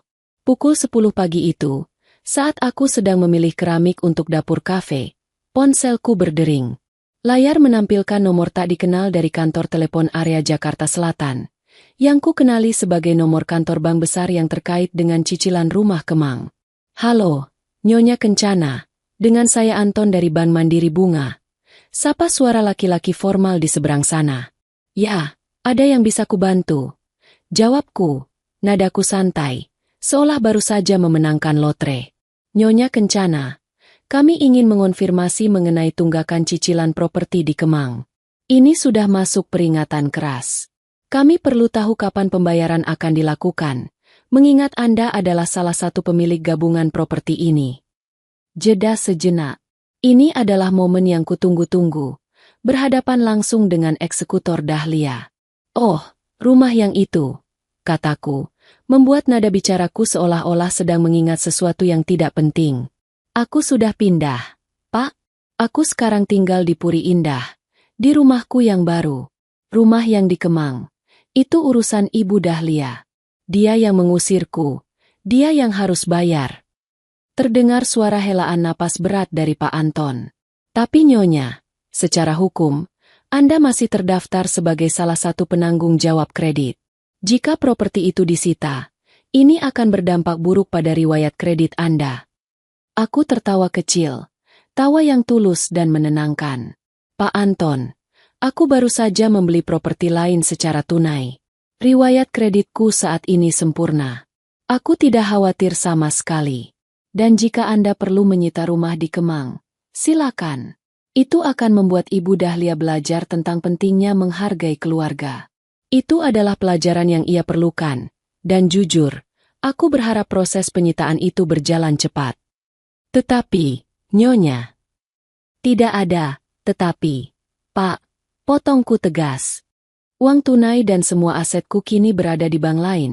Pukul 10 pagi itu, saat aku sedang memilih keramik untuk dapur kafe, ponselku berdering. Layar menampilkan nomor tak dikenal dari kantor telepon area Jakarta Selatan, yang ku kenali sebagai nomor kantor bank besar yang terkait dengan cicilan rumah Kemang. Halo, Nyonya Kencana. Dengan saya Anton dari Bank Mandiri Bunga. Sapa suara laki-laki formal di seberang sana. Ya, ada yang bisa kubantu. Jawabku, nadaku santai, seolah baru saja memenangkan lotre. Nyonya Kencana, kami ingin mengonfirmasi mengenai tunggakan cicilan properti di Kemang. Ini sudah masuk peringatan keras. Kami perlu tahu kapan pembayaran akan dilakukan, mengingat Anda adalah salah satu pemilik gabungan properti ini. Jeda sejenak. Ini adalah momen yang kutunggu-tunggu, berhadapan langsung dengan eksekutor Dahlia. Oh, rumah yang itu, kataku, membuat nada bicaraku seolah-olah sedang mengingat sesuatu yang tidak penting. Aku sudah pindah, Pak. Aku sekarang tinggal di Puri Indah, di rumahku yang baru. Rumah yang di Kemang. Itu urusan Ibu Dahlia. Dia yang mengusirku, dia yang harus bayar. Terdengar suara helaan napas berat dari Pak Anton. Tapi Nyonya, secara hukum, Anda masih terdaftar sebagai salah satu penanggung jawab kredit. Jika properti itu disita, ini akan berdampak buruk pada riwayat kredit Anda. Aku tertawa kecil, tawa yang tulus dan menenangkan. Pak Anton, aku baru saja membeli properti lain secara tunai. Riwayat kreditku saat ini sempurna. Aku tidak khawatir sama sekali. Dan jika Anda perlu menyita rumah di Kemang, silakan. Itu akan membuat Ibu Dahlia belajar tentang pentingnya menghargai keluarga. Itu adalah pelajaran yang ia perlukan. Dan jujur, aku berharap proses penyitaan itu berjalan cepat. Tetapi, Nyonya, tidak ada, tetapi, Pak, potongku tegas. Uang tunai dan semua asetku kini berada di bank lain,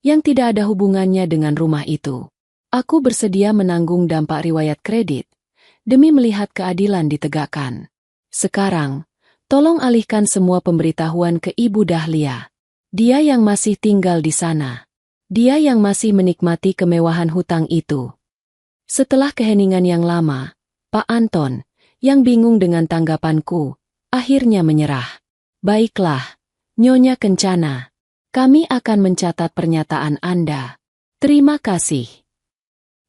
yang tidak ada hubungannya dengan rumah itu. Aku bersedia menanggung dampak riwayat kredit, demi melihat keadilan ditegakkan. Sekarang, tolong alihkan semua pemberitahuan ke Ibu Dahlia. Dia yang masih tinggal di sana. Dia yang masih menikmati kemewahan hutang itu. Setelah keheningan yang lama, Pak Anton, yang bingung dengan tanggapanku, akhirnya menyerah. Baiklah, Nyonya Kencana. Kami akan mencatat pernyataan Anda. Terima kasih.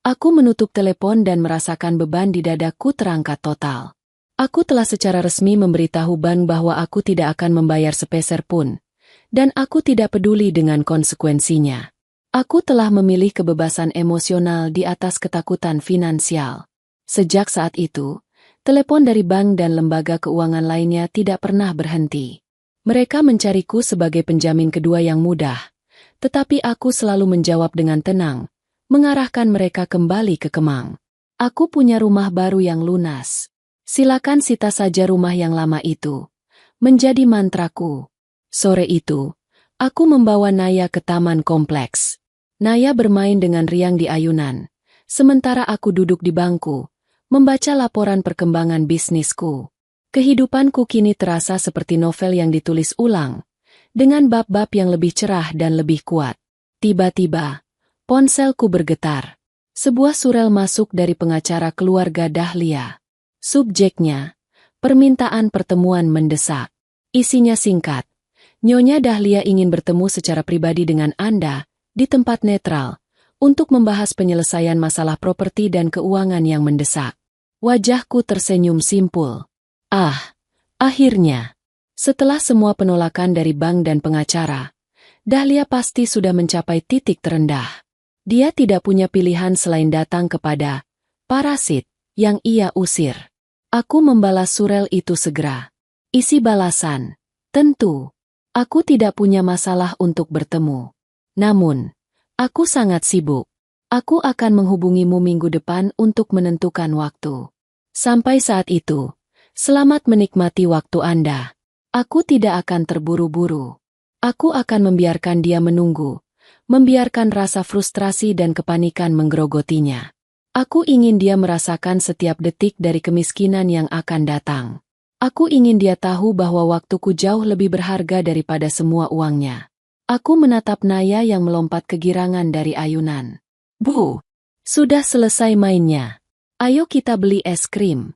Aku menutup telepon dan merasakan beban di dadaku terangkat total. Aku telah secara resmi memberitahu bank bahwa aku tidak akan membayar sepeser pun, dan aku tidak peduli dengan konsekuensinya. Aku telah memilih kebebasan emosional di atas ketakutan finansial. Sejak saat itu, telepon dari bank dan lembaga keuangan lainnya tidak pernah berhenti. Mereka mencariku sebagai penjamin kedua yang mudah, tetapi aku selalu menjawab dengan tenang, mengarahkan mereka kembali ke Kemang. Aku punya rumah baru yang lunas. Silakan sita saja rumah yang lama itu. Menjadi mantraku. Sore itu, aku membawa Naya ke taman kompleks. Naya bermain dengan riang di ayunan, sementara aku duduk di bangku, membaca laporan perkembangan bisnisku. Kehidupanku kini terasa seperti novel yang ditulis ulang, dengan bab-bab yang lebih cerah dan lebih kuat. Tiba-tiba, ponselku bergetar. Sebuah surel masuk dari pengacara keluarga Dahlia. Subjeknya, permintaan pertemuan mendesak. Isinya singkat. Nyonya Dahlia ingin bertemu secara pribadi dengan Anda, di tempat netral, untuk membahas penyelesaian masalah properti dan keuangan yang mendesak. Wajahku tersenyum simpul. Ah, akhirnya. Setelah semua penolakan dari bank dan pengacara, Dahlia pasti sudah mencapai titik terendah. Dia tidak punya pilihan selain datang kepada parasit yang ia usir. Aku membalas surel itu segera. Isi balasan, tentu, aku tidak punya masalah untuk bertemu. Namun, Aku sangat sibuk. Aku akan menghubungimu minggu depan untuk menentukan waktu. Sampai saat itu, selamat menikmati waktu Anda. Aku tidak akan terburu-buru. Aku akan membiarkan dia menunggu, membiarkan rasa frustrasi dan kepanikan menggerogotinya. Aku ingin dia merasakan setiap detik dari kemiskinan yang akan datang. Aku ingin dia tahu bahwa waktuku jauh lebih berharga daripada semua uangnya. Aku menatap Naya yang melompat kegirangan dari ayunan. Bu, sudah selesai mainnya. Ayo kita beli es krim.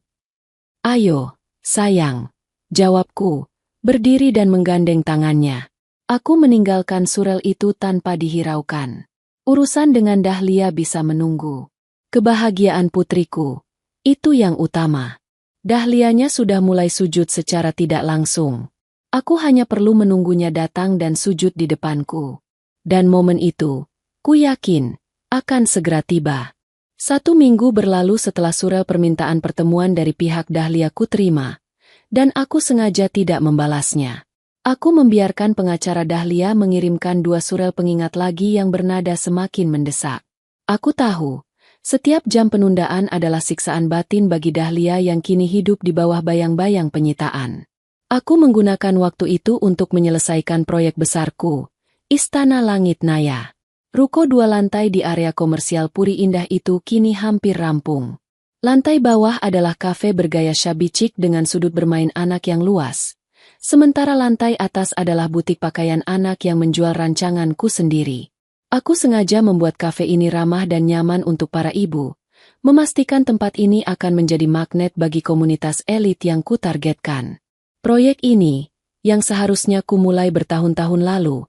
Ayo, sayang, jawabku, berdiri dan menggandeng tangannya. Aku meninggalkan surel itu tanpa dihiraukan. Urusan dengan Dahlia bisa menunggu. Kebahagiaan putriku, itu yang utama. Dahlianya sudah mulai sujud secara tidak langsung. Aku hanya perlu menunggunya datang dan sujud di depanku. Dan momen itu, ku yakin, akan segera tiba. 1 minggu berlalu setelah surel permintaan pertemuan dari pihak Dahlia ku terima, dan aku sengaja tidak membalasnya. Aku membiarkan pengacara Dahlia mengirimkan 2 surel pengingat lagi yang bernada semakin mendesak. Aku tahu, setiap jam penundaan adalah siksaan batin bagi Dahlia yang kini hidup di bawah bayang-bayang penyitaan. Aku menggunakan waktu itu untuk menyelesaikan proyek besarku, Istana Langit Naya. Ruko 2 lantai di area komersial Puri Indah itu kini hampir rampung. Lantai bawah adalah kafe bergaya shabby chic dengan sudut bermain anak yang luas. Sementara lantai atas adalah butik pakaian anak yang menjual rancanganku sendiri. Aku sengaja membuat kafe ini ramah dan nyaman untuk para ibu, memastikan tempat ini akan menjadi magnet bagi komunitas elit yang kutargetkan. Proyek ini, yang seharusnya kumulai bertahun-tahun lalu,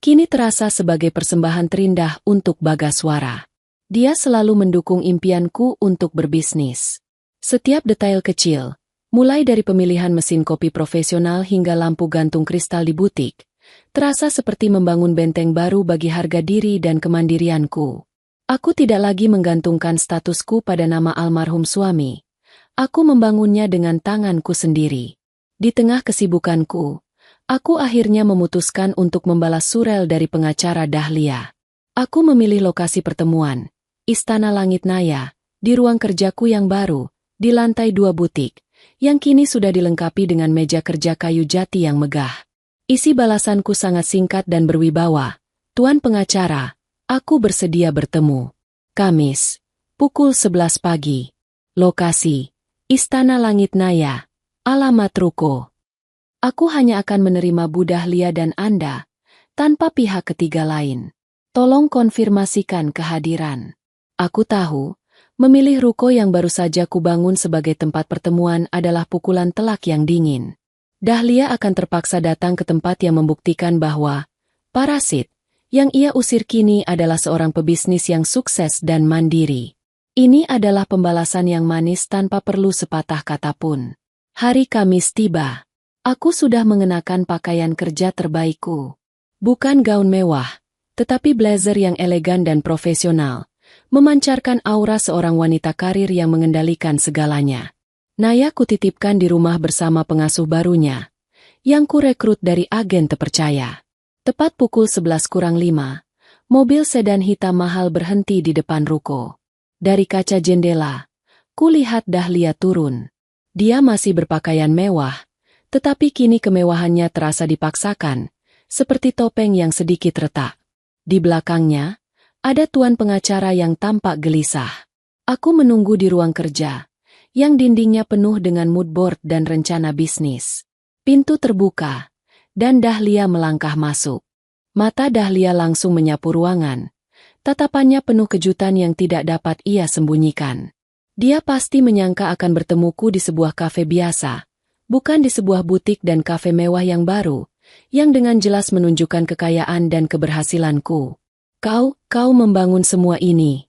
kini terasa sebagai persembahan terindah untuk Bagaswara. Dia selalu mendukung impianku untuk berbisnis. Setiap detail kecil, mulai dari pemilihan mesin kopi profesional hingga lampu gantung kristal di butik, terasa seperti membangun benteng baru bagi harga diri dan kemandirianku. Aku tidak lagi menggantungkan statusku pada nama almarhum suami. Aku membangunnya dengan tanganku sendiri. Di tengah kesibukanku, aku akhirnya memutuskan untuk membalas surel dari pengacara Dahlia. Aku memilih lokasi pertemuan, Istana Langit Naya, di ruang kerjaku yang baru, di lantai 2 butik, yang kini sudah dilengkapi dengan meja kerja kayu jati yang megah. Isi balasanku sangat singkat dan berwibawa. Tuan pengacara, aku bersedia bertemu. Kamis, pukul 11 pagi. Lokasi, Istana Langit Naya. Alamat ruko. Aku hanya akan menerima Bu Dahlia dan Anda, tanpa pihak ketiga lain. Tolong konfirmasikan kehadiran. Aku tahu, memilih ruko yang baru saja kubangun sebagai tempat pertemuan adalah pukulan telak yang dingin. Dahlia akan terpaksa datang ke tempat yang membuktikan bahwa parasit yang ia usir kini adalah seorang pebisnis yang sukses dan mandiri. Ini adalah pembalasan yang manis tanpa perlu sepatah kata pun. Hari Kamis tiba. Aku sudah mengenakan pakaian kerja terbaikku. Bukan gaun mewah, tetapi blazer yang elegan dan profesional, memancarkan aura seorang wanita karir yang mengendalikan segalanya. Naya kutitipkan di rumah bersama pengasuh barunya, yang kurekrut dari agen terpercaya. Tepat pukul 11:05, mobil sedan hitam mahal berhenti di depan ruko. Dari kaca jendela, kulihat Dahlia turun. Dia masih berpakaian mewah, tetapi kini kemewahannya terasa dipaksakan, seperti topeng yang sedikit retak. Di belakangnya, ada tuan pengacara yang tampak gelisah. Aku menunggu di ruang kerja, yang dindingnya penuh dengan mood board dan rencana bisnis. Pintu terbuka, dan Dahlia melangkah masuk. Mata Dahlia langsung menyapu ruangan. Tatapannya penuh kejutan yang tidak dapat ia sembunyikan. Dia pasti menyangka akan bertemuku di sebuah kafe biasa, bukan di sebuah butik dan kafe mewah yang baru, yang dengan jelas menunjukkan kekayaan dan keberhasilanku. Kau membangun semua ini?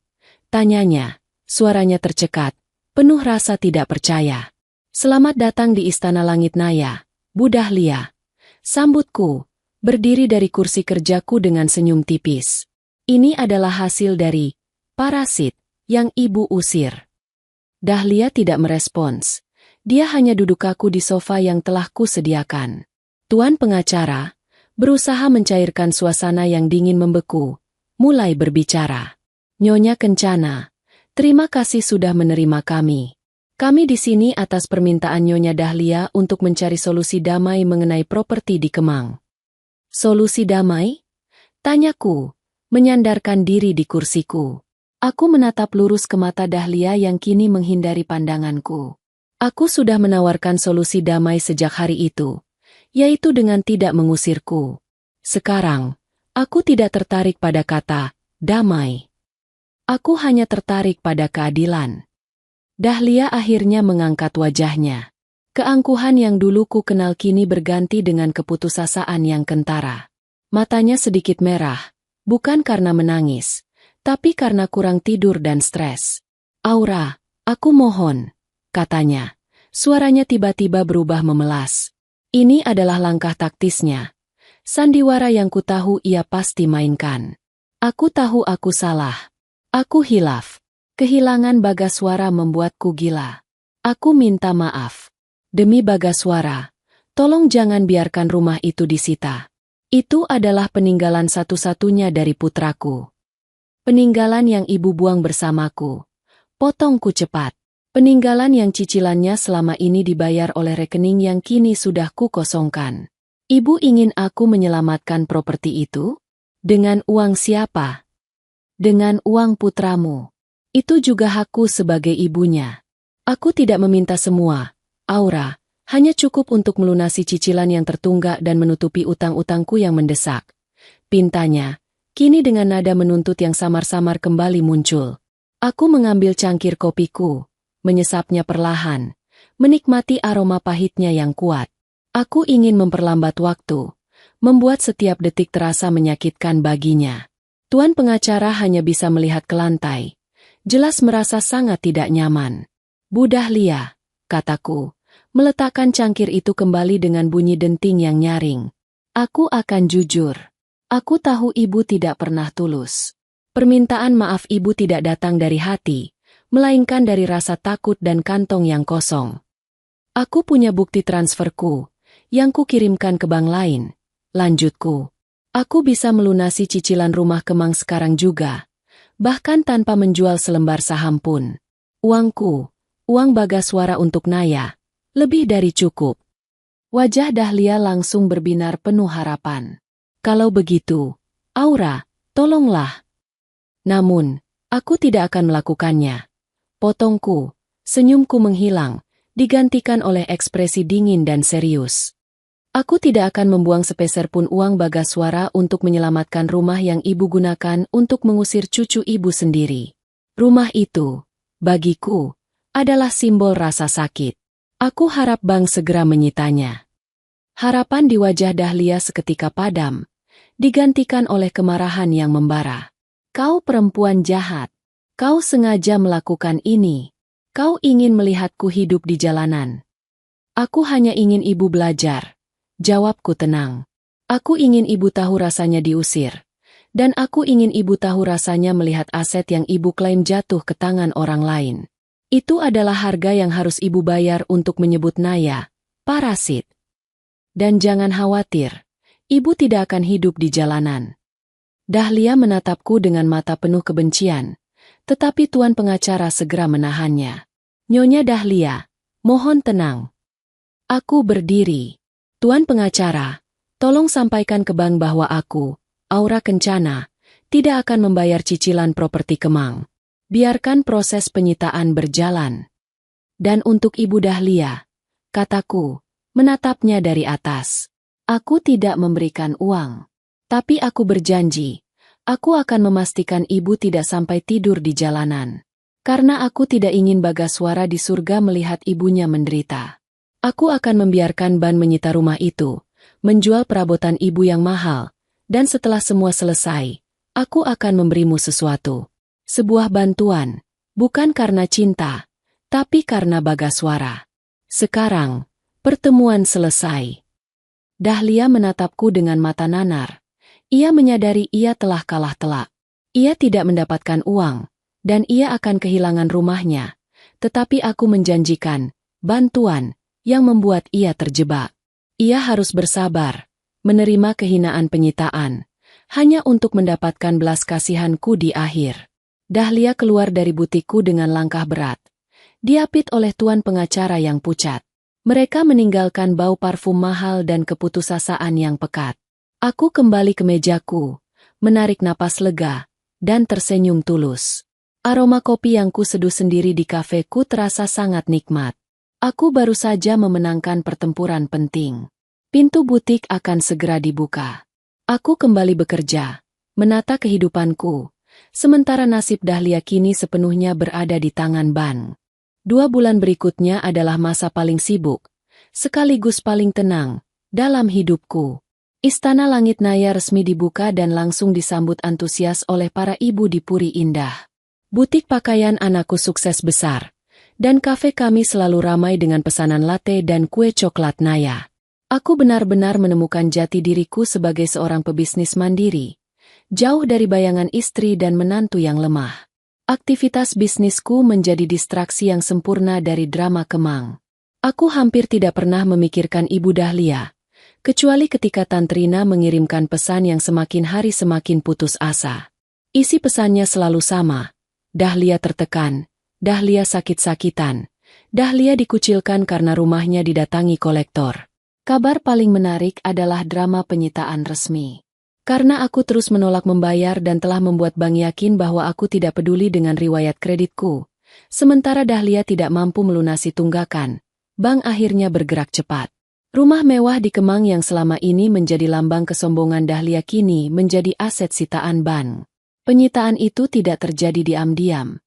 Tanyanya, suaranya tercekat, penuh rasa tidak percaya. Selamat datang di Istana Langit Naya, Bu Dahlia. Sambutku, berdiri dari kursi kerjaku dengan senyum tipis. Ini adalah hasil dari parasit yang ibu usir. Dahlia tidak merespons. Dia hanya duduk kaku di sofa yang telah kusediakan. Tuan pengacara berusaha mencairkan suasana yang dingin membeku. mulai berbicara. Nyonya Kencana, terima kasih sudah menerima kami. Kami di sini atas permintaan Nyonya Dahlia untuk mencari solusi damai mengenai properti di Kemang. Solusi damai? Tanyaku, menyandarkan diri di kursiku. Aku menatap lurus ke mata Dahlia yang kini menghindari pandanganku. Aku sudah menawarkan solusi damai sejak hari itu, yaitu dengan tidak mengusirku. Sekarang, aku tidak tertarik pada kata damai. Aku hanya tertarik pada keadilan. Dahlia akhirnya mengangkat wajahnya. Keangkuhan yang dulu ku kenal kini berganti dengan keputusasaan yang kentara. Matanya sedikit merah, bukan karena menangis, tapi karena kurang tidur dan stres. Aura, aku mohon, katanya. Suaranya tiba-tiba berubah memelas. Ini adalah langkah taktisnya. Sandiwara yang ku tahu ia pasti mainkan. Aku tahu aku salah. Aku hilaf. Kehilangan Bagaswara membuatku gila. Aku minta maaf. Demi Bagaswara, tolong jangan biarkan rumah itu disita. Itu adalah peninggalan satu-satunya dari putraku. Peninggalan yang ibu buang bersamaku. Potongku cepat. Peninggalan yang cicilannya selama ini dibayar oleh rekening yang kini sudah ku kosongkan. Ibu ingin aku menyelamatkan properti itu? Dengan uang siapa? Dengan uang putramu. Itu juga hakku sebagai ibunya. Aku tidak meminta semua, Aura. Hanya cukup untuk melunasi cicilan yang tertunggak dan menutupi utang-utangku yang mendesak. Pintanya, kini dengan nada menuntut yang samar-samar kembali muncul. Aku mengambil cangkir kopiku, menyesapnya perlahan, menikmati aroma pahitnya yang kuat. Aku ingin memperlambat waktu, membuat setiap detik terasa menyakitkan baginya. Tuan pengacara hanya bisa melihat ke lantai, jelas merasa sangat tidak nyaman. Bu Dahlia, kataku. Meletakkan cangkir itu kembali dengan bunyi denting yang nyaring. Aku akan jujur. Aku tahu ibu tidak pernah tulus. Permintaan maaf ibu tidak datang dari hati, melainkan dari rasa takut dan kantong yang kosong. Aku punya bukti transferku, yang kukirimkan ke bank lain. Lanjutku. Aku bisa melunasi cicilan rumah Kemang sekarang juga, bahkan tanpa menjual selembar saham pun. Uangku, uang Bagaswara untuk Naya. Lebih dari cukup. Wajah Dahlia langsung berbinar penuh harapan. Kalau begitu, Aura, tolonglah. Namun, aku tidak akan melakukannya. Potongku, senyumku menghilang, digantikan oleh ekspresi dingin dan serius. Aku tidak akan membuang sepeser pun uang Bagaswara untuk menyelamatkan rumah yang ibu gunakan untuk mengusir cucu ibu sendiri. Rumah itu, bagiku, adalah simbol rasa sakit. Aku harap bank segera menyitanya. Harapan di wajah Dahlia seketika padam, digantikan oleh kemarahan yang membara. Kau perempuan jahat. Kau sengaja melakukan ini. Kau ingin melihatku hidup di jalanan. Aku hanya ingin ibu belajar. Jawabku tenang. Aku ingin ibu tahu rasanya diusir. Dan aku ingin ibu tahu rasanya melihat aset yang ibu klaim jatuh ke tangan orang lain. Itu adalah harga yang harus ibu bayar untuk menyebut Naya, parasit. Dan jangan khawatir, ibu tidak akan hidup di jalanan. Dahlia menatapku dengan mata penuh kebencian, tetapi tuan pengacara segera menahannya. Nyonya Dahlia, mohon tenang. Aku berdiri. Tuan pengacara, tolong sampaikan ke bank bahwa aku, Aura Kencana, tidak akan membayar cicilan properti Kemang. Biarkan proses penyitaan berjalan. Dan untuk Ibu Dahlia, kataku, menatapnya dari atas. Aku tidak memberikan uang. Tapi aku berjanji, aku akan memastikan ibu tidak sampai tidur di jalanan. Karena aku tidak ingin Bagaswara di surga melihat ibunya menderita. Aku akan membiarkan ban menyita rumah itu, menjual perabotan ibu yang mahal, dan setelah semua selesai, aku akan memberimu sesuatu. Sebuah bantuan, bukan karena cinta, tapi karena Bagaswara. Sekarang, pertemuan selesai. Dahlia menatapku dengan mata nanar. Ia menyadari ia telah kalah telak. Ia tidak mendapatkan uang, dan ia akan kehilangan rumahnya. Tetapi aku menjanjikan bantuan yang membuat ia terjebak. Ia harus bersabar, menerima kehinaan penyitaan, hanya untuk mendapatkan belas kasihanku di akhir. Dahlia keluar dari butikku dengan langkah berat. Diapit oleh tuan pengacara yang pucat. Mereka meninggalkan bau parfum mahal dan keputusasaan yang pekat. Aku kembali ke mejaku, menarik napas lega, dan tersenyum tulus. Aroma kopi yang ku seduh sendiri di kafeku terasa sangat nikmat. Aku baru saja memenangkan pertempuran penting. Pintu butik akan segera dibuka. Aku kembali bekerja, menata kehidupanku, sementara nasib Dahlia kini sepenuhnya berada di tangan Ban. 2 bulan berikutnya adalah masa paling sibuk, sekaligus paling tenang, dalam hidupku. Istana Langit Naya resmi dibuka dan langsung disambut antusias oleh para ibu di Puri Indah. Butik pakaian anakku sukses besar. Dan kafe kami selalu ramai dengan pesanan latte dan kue coklat Naya. Aku benar-benar menemukan jati diriku sebagai seorang pebisnis mandiri, jauh dari bayangan istri dan menantu yang lemah. Aktivitas bisnisku menjadi distraksi yang sempurna dari drama Kemang. Aku hampir tidak pernah memikirkan Ibu Dahlia, kecuali ketika Tantrina mengirimkan pesan yang semakin hari semakin putus asa. Isi pesannya selalu sama, Dahlia tertekan. Dahlia sakit-sakitan. Dahlia dikucilkan karena rumahnya didatangi kolektor. Kabar paling menarik adalah drama penyitaan resmi. Karena aku terus menolak membayar dan telah membuat bank yakin bahwa aku tidak peduli dengan riwayat kreditku, sementara Dahlia tidak mampu melunasi tunggakan, bank akhirnya bergerak cepat. Rumah mewah di Kemang yang selama ini menjadi lambang kesombongan Dahlia kini menjadi aset sitaan bank. Penyitaan itu tidak terjadi diam-diam.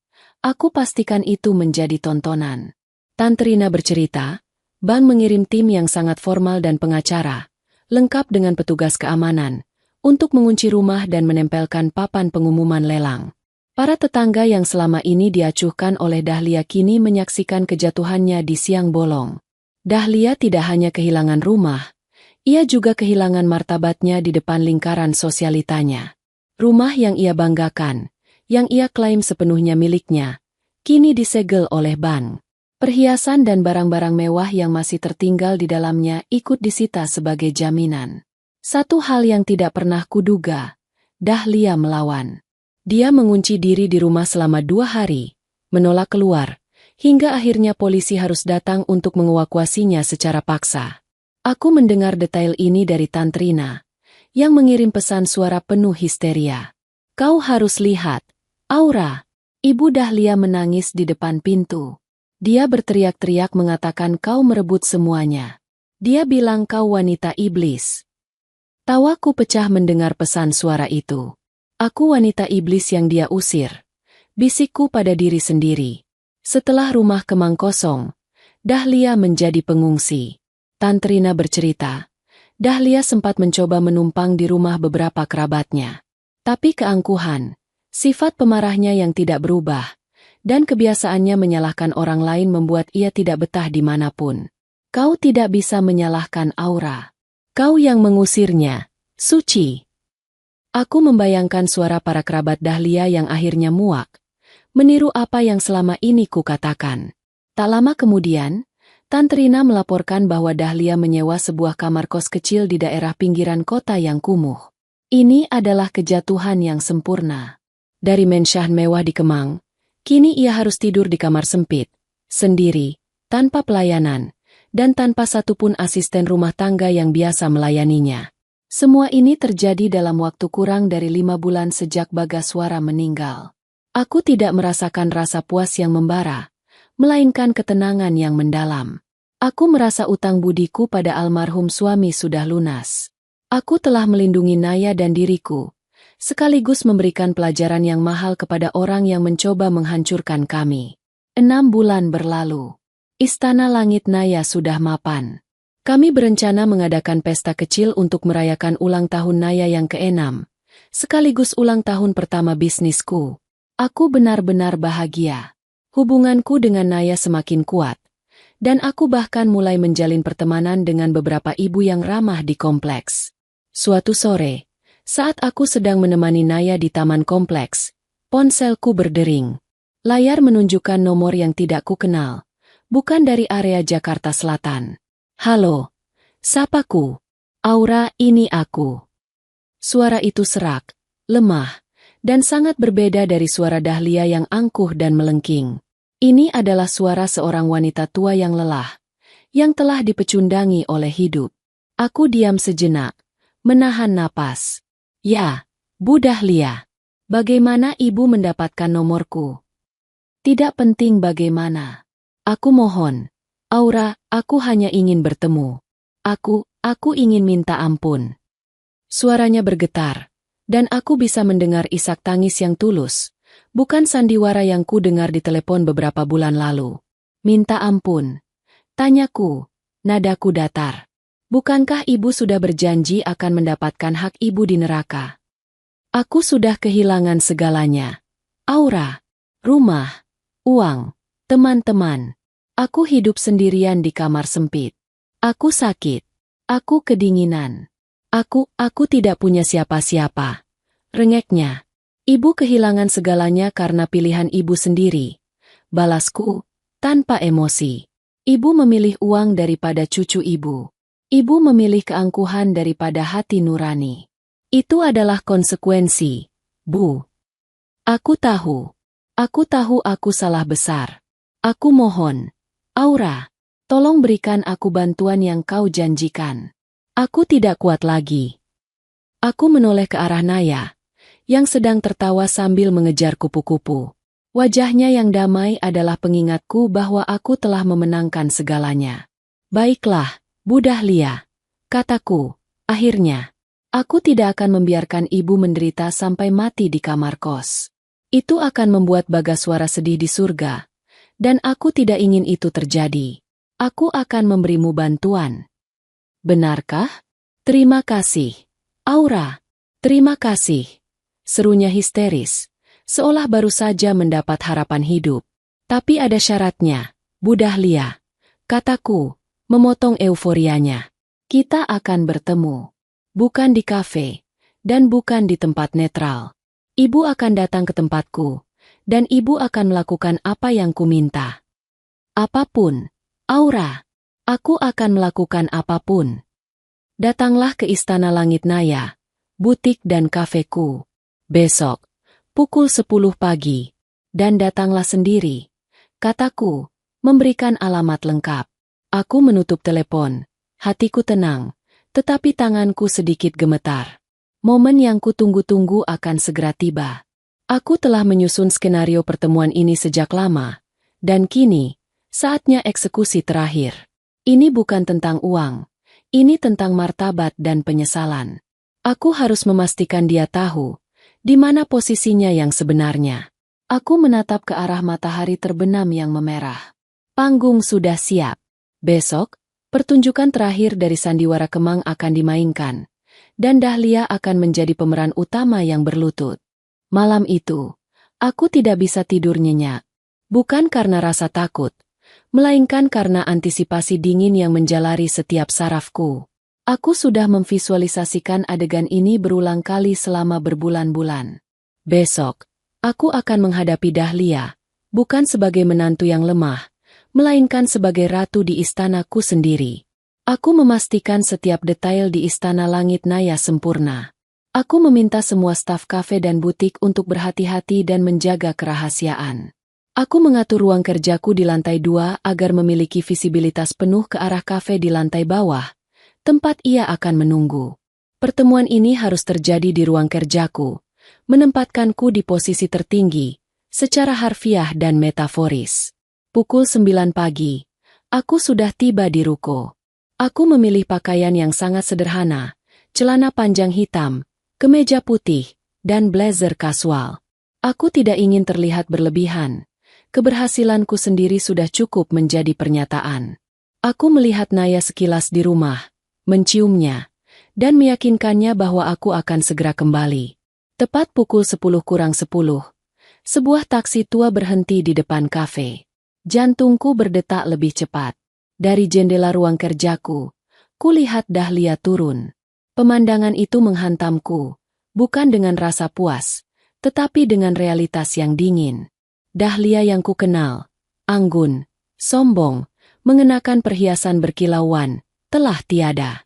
Aku pastikan itu menjadi tontonan. Tantrina bercerita, bank mengirim tim yang sangat formal dan pengacara, lengkap dengan petugas keamanan, untuk mengunci rumah dan menempelkan papan pengumuman lelang. Para tetangga yang selama ini diacuhkan oleh Dahlia kini menyaksikan kejatuhannya di siang bolong. Dahlia tidak hanya kehilangan rumah, ia juga kehilangan martabatnya di depan lingkaran sosialitanya. Rumah yang ia banggakan, yang ia klaim sepenuhnya miliknya, kini disegel oleh bank. Perhiasan dan barang-barang mewah yang masih tertinggal di dalamnya ikut disita sebagai jaminan. Satu hal yang tidak pernah kuduga, Dahlia melawan. Dia mengunci diri di rumah selama 2 hari, menolak keluar, hingga akhirnya polisi harus datang untuk mengevakuasinya secara paksa. Aku mendengar detail ini dari Tantrina, yang mengirim pesan suara penuh histeria. Kau harus lihat, Aura. Ibu Dahlia menangis di depan pintu. Dia berteriak-teriak mengatakan kau merebut semuanya. Dia bilang kau wanita iblis. Tawaku pecah mendengar pesan suara itu. Aku wanita iblis yang dia usir. Bisikku pada diri sendiri. Setelah rumah Kemang kosong, Dahlia menjadi pengungsi. Tantrina bercerita, Dahlia sempat mencoba menumpang di rumah beberapa kerabatnya. Tapi keangkuhan, sifat pemarahnya yang tidak berubah, dan kebiasaannya menyalahkan orang lain membuat ia tidak betah dimanapun. Kau tidak bisa menyalahkan Aura. Kau yang mengusirnya, Suci. Aku membayangkan suara para kerabat Dahlia yang akhirnya muak, meniru apa yang selama ini kukatakan. Tak lama kemudian, Tantrina melaporkan bahwa Dahlia menyewa sebuah kamar kos kecil di daerah pinggiran kota yang kumuh. Ini adalah kejatuhan yang sempurna. Dari mensah mewah di Kemang, kini ia harus tidur di kamar sempit, sendiri, tanpa pelayanan, dan tanpa satupun asisten rumah tangga yang biasa melayaninya. Semua ini terjadi dalam waktu kurang dari 5 bulan sejak Bagaswara meninggal. Aku tidak merasakan rasa puas yang membara, melainkan ketenangan yang mendalam. Aku merasa utang budiku pada almarhum suami sudah lunas. Aku telah melindungi Naya dan diriku, sekaligus memberikan pelajaran yang mahal kepada orang yang mencoba menghancurkan kami. 6 bulan berlalu. Istana Langit Naya sudah mapan. Kami berencana mengadakan pesta kecil untuk merayakan ulang tahun Naya yang ke-6, sekaligus ulang tahun pertama bisnisku. Aku benar-benar bahagia. Hubunganku dengan Naya semakin kuat, dan aku bahkan mulai menjalin pertemanan dengan beberapa ibu yang ramah di kompleks. Suatu sore, saat aku sedang menemani Naya di taman kompleks, ponselku berdering. Layar menunjukkan nomor yang tidak kukenal, bukan dari area Jakarta Selatan. Halo, sapaku. Aura, ini aku. Suara itu serak, lemah, dan sangat berbeda dari suara Dahlia yang angkuh dan melengking. Ini adalah suara seorang wanita tua yang lelah, yang telah dipecundangi oleh hidup. Aku diam sejenak, menahan napas. Ya, Bu Dahlia. Bagaimana ibu mendapatkan nomorku? Tidak penting bagaimana. Aku mohon. Aura, aku hanya ingin bertemu. Aku ingin minta ampun. Suaranya bergetar, dan aku bisa mendengar isak tangis yang tulus, bukan sandiwara yang ku dengar di telepon beberapa bulan lalu. Minta ampun. Tanyaku, nadaku datar. Bukankah ibu sudah berjanji akan mendapatkan hak ibu di neraka? Aku sudah kehilangan segalanya. Aura, rumah, uang, teman-teman. Aku hidup sendirian di kamar sempit. Aku sakit. Aku kedinginan. Aku tidak punya siapa-siapa. Rengeknya. Ibu kehilangan segalanya karena pilihan ibu sendiri. Balasku, tanpa emosi. Ibu memilih uang daripada cucu ibu. Ibu memilih keangkuhan daripada hati nurani. Itu adalah konsekuensi, Bu. Aku tahu. Aku tahu aku salah besar. Aku mohon. Aura, tolong berikan aku bantuan yang kau janjikan. Aku tidak kuat lagi. Aku menoleh ke arah Naya, yang sedang tertawa sambil mengejar kupu-kupu. Wajahnya yang damai adalah pengingatku bahwa aku telah memenangkan segalanya. Baiklah, Bu Dahlia, kataku, akhirnya. Aku tidak akan membiarkan ibu menderita sampai mati di kamar kos. Itu akan membuat Bagaswara sedih di surga, dan aku tidak ingin itu terjadi. Aku akan memberimu bantuan. Benarkah? Terima kasih. Aura, terima kasih. Serunya histeris, seolah baru saja mendapat harapan hidup. Tapi ada syaratnya, Bu Dahlia. Kataku, memotong euforianya. Kita akan bertemu. Bukan di kafe, dan bukan di tempat netral. Ibu akan datang ke tempatku, dan ibu akan melakukan apa yang kuminta. Apapun, Aura, aku akan melakukan apapun. Datanglah ke Istana Langit Naya, butik dan kafeku. Besok, pukul 10 pagi, dan datanglah sendiri. Kataku, memberikan alamat lengkap. Aku menutup telepon, hatiku tenang, tetapi tanganku sedikit gemetar. Momen yang kutunggu-tunggu akan segera tiba. Aku telah menyusun skenario pertemuan ini sejak lama, dan kini, saatnya eksekusi terakhir. Ini bukan tentang uang, ini tentang martabat dan penyesalan. Aku harus memastikan dia tahu, di mana posisinya yang sebenarnya. Aku menatap ke arah matahari terbenam yang memerah. Panggung sudah siap. Besok, pertunjukan terakhir dari Sandiwara Kemang akan dimainkan, dan Dahlia akan menjadi pemeran utama yang berlutut. Malam itu, aku tidak bisa tidur nyenyak. Bukan karena rasa takut, melainkan karena antisipasi dingin yang menjalari setiap sarafku. Aku sudah memvisualisasikan adegan ini berulang kali selama berbulan-bulan. Besok, aku akan menghadapi Dahlia, bukan sebagai menantu yang lemah, melainkan sebagai ratu di istanaku sendiri. Aku memastikan setiap detail di Istana Langit Naya sempurna. Aku meminta semua staf kafe dan butik untuk berhati-hati dan menjaga kerahasiaan. Aku mengatur ruang kerjaku di lantai 2 agar memiliki visibilitas penuh ke arah kafe di lantai bawah, tempat ia akan menunggu. Pertemuan ini harus terjadi di ruang kerjaku, menempatkanku di posisi tertinggi, secara harfiah dan metaforis. Pukul 9 pagi, aku sudah tiba di ruko. Aku memilih pakaian yang sangat sederhana, celana panjang hitam, kemeja putih, dan blazer kasual. Aku tidak ingin terlihat berlebihan. Keberhasilanku sendiri sudah cukup menjadi pernyataan. Aku melihat Naya sekilas di rumah, menciumnya, dan meyakinkannya bahwa aku akan segera kembali. Tepat pukul 10 kurang 10, sebuah taksi tua berhenti di depan kafe. Jantungku berdetak lebih cepat. Dari jendela ruang kerjaku, kulihat Dahlia turun. Pemandangan itu menghantamku, bukan dengan rasa puas, tetapi dengan realitas yang dingin. Dahlia yang kukenal, anggun, sombong, mengenakan perhiasan berkilauan, telah tiada.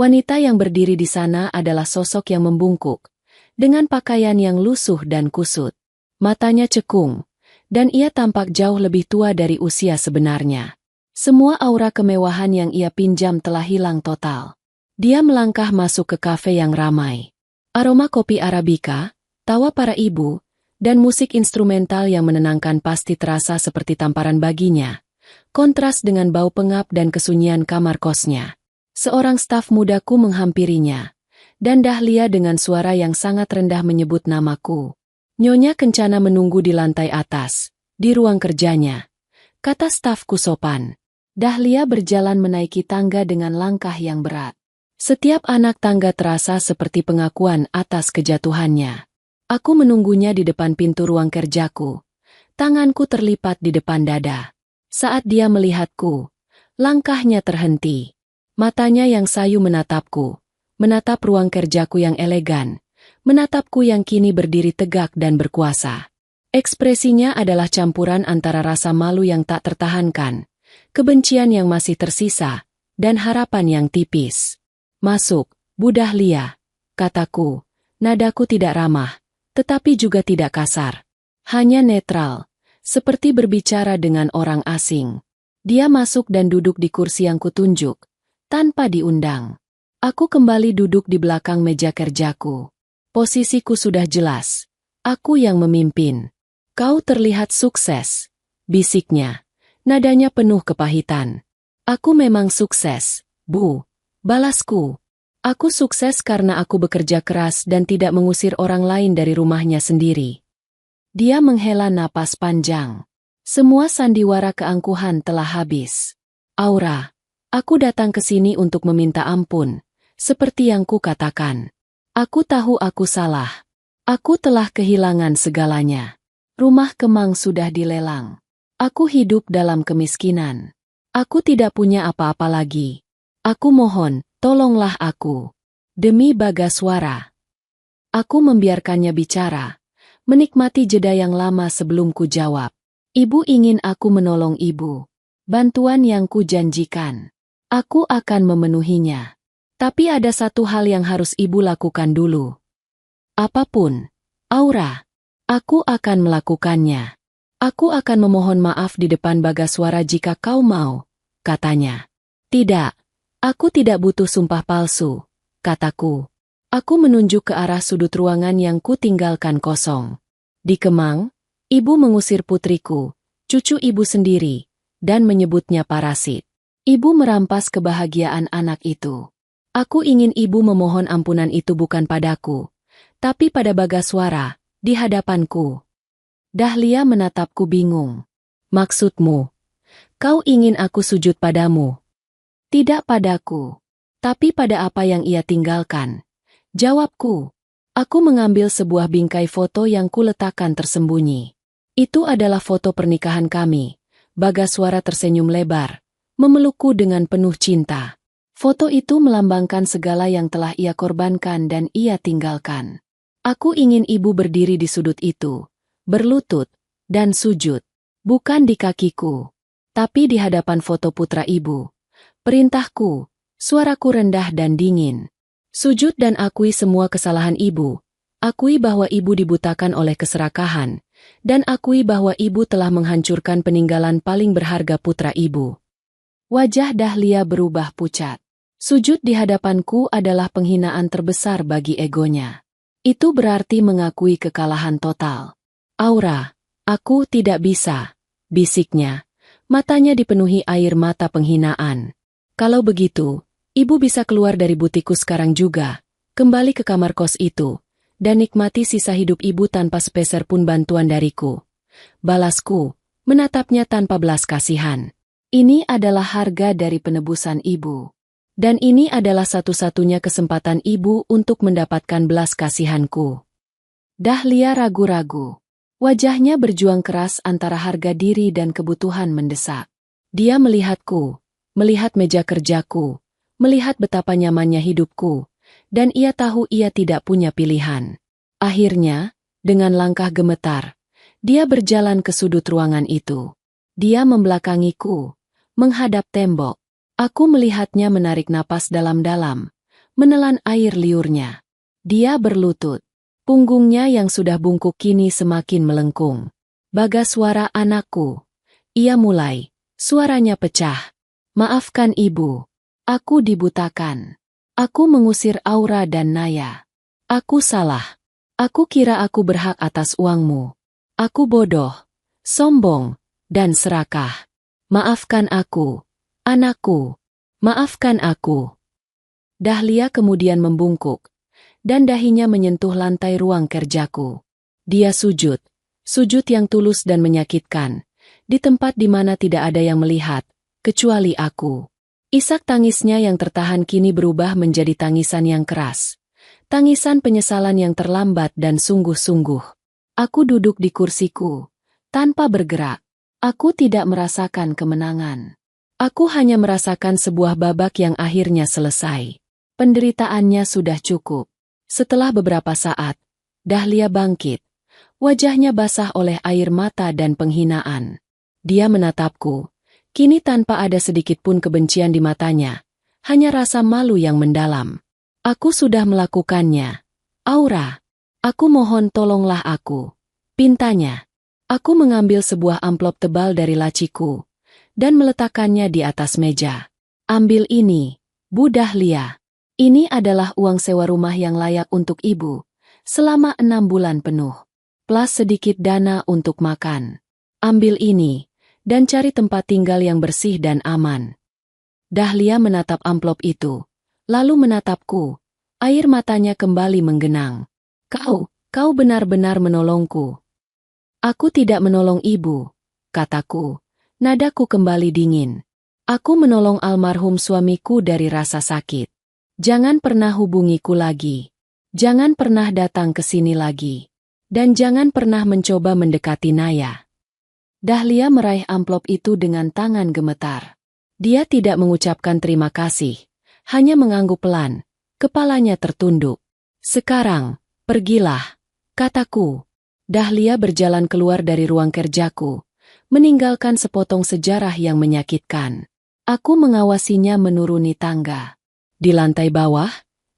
Wanita yang berdiri di sana adalah sosok yang membungkuk, dengan pakaian yang lusuh dan kusut. Matanya cekung, dan ia tampak jauh lebih tua dari usia sebenarnya. Semua aura kemewahan yang ia pinjam telah hilang total. Dia melangkah masuk ke kafe yang ramai. Aroma kopi Arabica, tawa para ibu, dan musik instrumental yang menenangkan pasti terasa seperti tamparan baginya. Kontras dengan bau pengap dan kesunyian kamar kosnya. Seorang staf mudaku menghampirinya, dan Dahlia dengan suara yang sangat rendah menyebut namaku. Nyonya Kencana menunggu di lantai atas, di ruang kerjanya, kata stafku sopan. Dahlia berjalan menaiki tangga dengan langkah yang berat. Setiap anak tangga terasa seperti pengakuan atas kejatuhannya. Aku menunggunya di depan pintu ruang kerjaku. Tanganku terlipat di depan dada. Saat dia melihatku, langkahnya terhenti. Matanya yang sayu menatapku, menatap ruang kerjaku yang elegan, menatapku yang kini berdiri tegak dan berkuasa. Ekspresinya adalah campuran antara rasa malu yang tak tertahankan, kebencian yang masih tersisa, dan harapan yang tipis. Masuk, Bu Dahlia, kataku. Nadaku tidak ramah, tetapi juga tidak kasar. Hanya netral, seperti berbicara dengan orang asing. Dia masuk dan duduk di kursi yang kutunjuk, tanpa diundang. Aku kembali duduk di belakang meja kerjaku. Posisiku sudah jelas. Aku yang memimpin. Kau terlihat sukses, bisiknya. Nadanya penuh kepahitan. Aku memang sukses, Bu. Balasku. Aku sukses karena aku bekerja keras dan tidak mengusir orang lain dari rumahnya sendiri. Dia menghela napas panjang. Semua sandiwara keangkuhan telah habis. Aura. Aku datang ke sini untuk meminta ampun, seperti yang ku katakan. Aku tahu aku salah. Aku telah kehilangan segalanya. Rumah Kemang sudah dilelang. Aku hidup dalam kemiskinan. Aku tidak punya apa-apa lagi. Aku mohon, tolonglah aku. Demi Bagaswara. Aku membiarkannya bicara, menikmati jeda yang lama sebelum ku jawab. Ibu ingin aku menolong ibu. Bantuan yang ku janjikan. Aku akan memenuhinya. Tapi ada satu hal yang harus ibu lakukan dulu. Apapun, Aura, aku akan melakukannya. Aku akan memohon maaf di depan Bagaswara jika kau mau, katanya. Tidak, aku tidak butuh sumpah palsu, kataku. Aku menunjuk ke arah sudut ruangan yang ku tinggalkan kosong. Di Kemang, ibu mengusir putriku, cucu ibu sendiri, dan menyebutnya parasit. Ibu merampas kebahagiaan anak itu. Aku ingin ibu memohon ampunan itu bukan padaku, tapi pada Bagaswara, di hadapanku. Dahlia menatapku bingung. Maksudmu, kau ingin aku sujud padamu? Tidak padaku, tapi pada apa yang ia tinggalkan. Jawabku. Aku mengambil sebuah bingkai foto yang kuletakkan tersembunyi. Itu adalah foto pernikahan kami. Bagaswara tersenyum lebar, memelukku dengan penuh cinta. Foto itu melambangkan segala yang telah ia korbankan dan ia tinggalkan. Aku ingin ibu berdiri di sudut itu, berlutut, dan sujud. Bukan di kakiku, tapi di hadapan foto putra ibu. Perintahku, suaraku rendah dan dingin. Sujud dan akui semua kesalahan ibu. Akui bahwa ibu dibutakan oleh keserakahan, dan akui bahwa ibu telah menghancurkan peninggalan paling berharga putra ibu. Wajah Dahlia berubah pucat. Sujud di hadapanku adalah penghinaan terbesar bagi egonya. Itu berarti mengakui kekalahan total. Aura, aku tidak bisa, bisiknya. Matanya dipenuhi air mata penghinaan. Kalau begitu, ibu bisa keluar dari butikku sekarang juga, kembali ke kamar kos itu, dan nikmati sisa hidup ibu tanpa sepeser pun bantuan dariku. Balasku, menatapnya tanpa belas kasihan. Ini adalah harga dari penebusan ibu. Dan ini adalah satu-satunya kesempatan ibu untuk mendapatkan belas kasihanku. Dahlia ragu-ragu. Wajahnya berjuang keras antara harga diri dan kebutuhan mendesak. Dia melihatku, melihat meja kerjaku, melihat betapa nyamannya hidupku, dan ia tahu ia tidak punya pilihan. Akhirnya, dengan langkah gemetar, dia berjalan ke sudut ruangan itu. Dia membelakangiku, menghadap tembok. Aku melihatnya menarik napas dalam-dalam, menelan air liurnya. Dia berlutut. Punggungnya yang sudah bungkuk kini semakin melengkung. Bagaswara anakku. Ia mulai. Suaranya pecah. Maafkan ibu. Aku dibutakan. Aku mengusir Aura dan Naya. Aku salah. Aku kira aku berhak atas uangmu. Aku bodoh, sombong, dan serakah. Maafkan aku, anakku. Maafkan aku. Dahlia kemudian membungkuk, dan dahinya menyentuh lantai ruang kerjaku. Dia sujud, sujud yang tulus dan menyakitkan, di tempat di mana tidak ada yang melihat, kecuali aku. Isak tangisnya yang tertahan kini berubah menjadi tangisan yang keras. Tangisan penyesalan yang terlambat dan sungguh-sungguh. Aku duduk di kursiku, tanpa bergerak. Aku tidak merasakan kemenangan. Aku hanya merasakan sebuah babak yang akhirnya selesai. Penderitaannya sudah cukup. Setelah beberapa saat, Dahlia bangkit. Wajahnya basah oleh air mata dan penghinaan. Dia menatapku, kini tanpa ada sedikit pun kebencian di matanya, hanya rasa malu yang mendalam. Aku sudah melakukannya. Aura, aku mohon tolonglah aku. Pintanya. Aku mengambil sebuah amplop tebal dari laciku, dan meletakkannya di atas meja. Ambil ini, Bu Dahlia. Ini adalah uang sewa rumah yang layak untuk ibu, selama 6 bulan penuh. Plus sedikit dana untuk makan. Ambil ini, dan cari tempat tinggal yang bersih dan aman. Dahlia menatap amplop itu, lalu menatapku. Air matanya kembali menggenang. Kau benar-benar menolongku. Aku tidak menolong ibu, kataku. Nadaku kembali dingin. Aku menolong almarhum suamiku dari rasa sakit. Jangan pernah hubungiku lagi. Jangan pernah datang ke sini lagi. Dan jangan pernah mencoba mendekati Naya. Dahlia meraih amplop itu dengan tangan gemetar. Dia tidak mengucapkan terima kasih, hanya mengangguk pelan, kepalanya tertunduk. Sekarang, pergilah, kataku. Dahlia berjalan keluar dari ruang kerjaku, meninggalkan sepotong sejarah yang menyakitkan. Aku mengawasinya menuruni tangga. Di lantai bawah,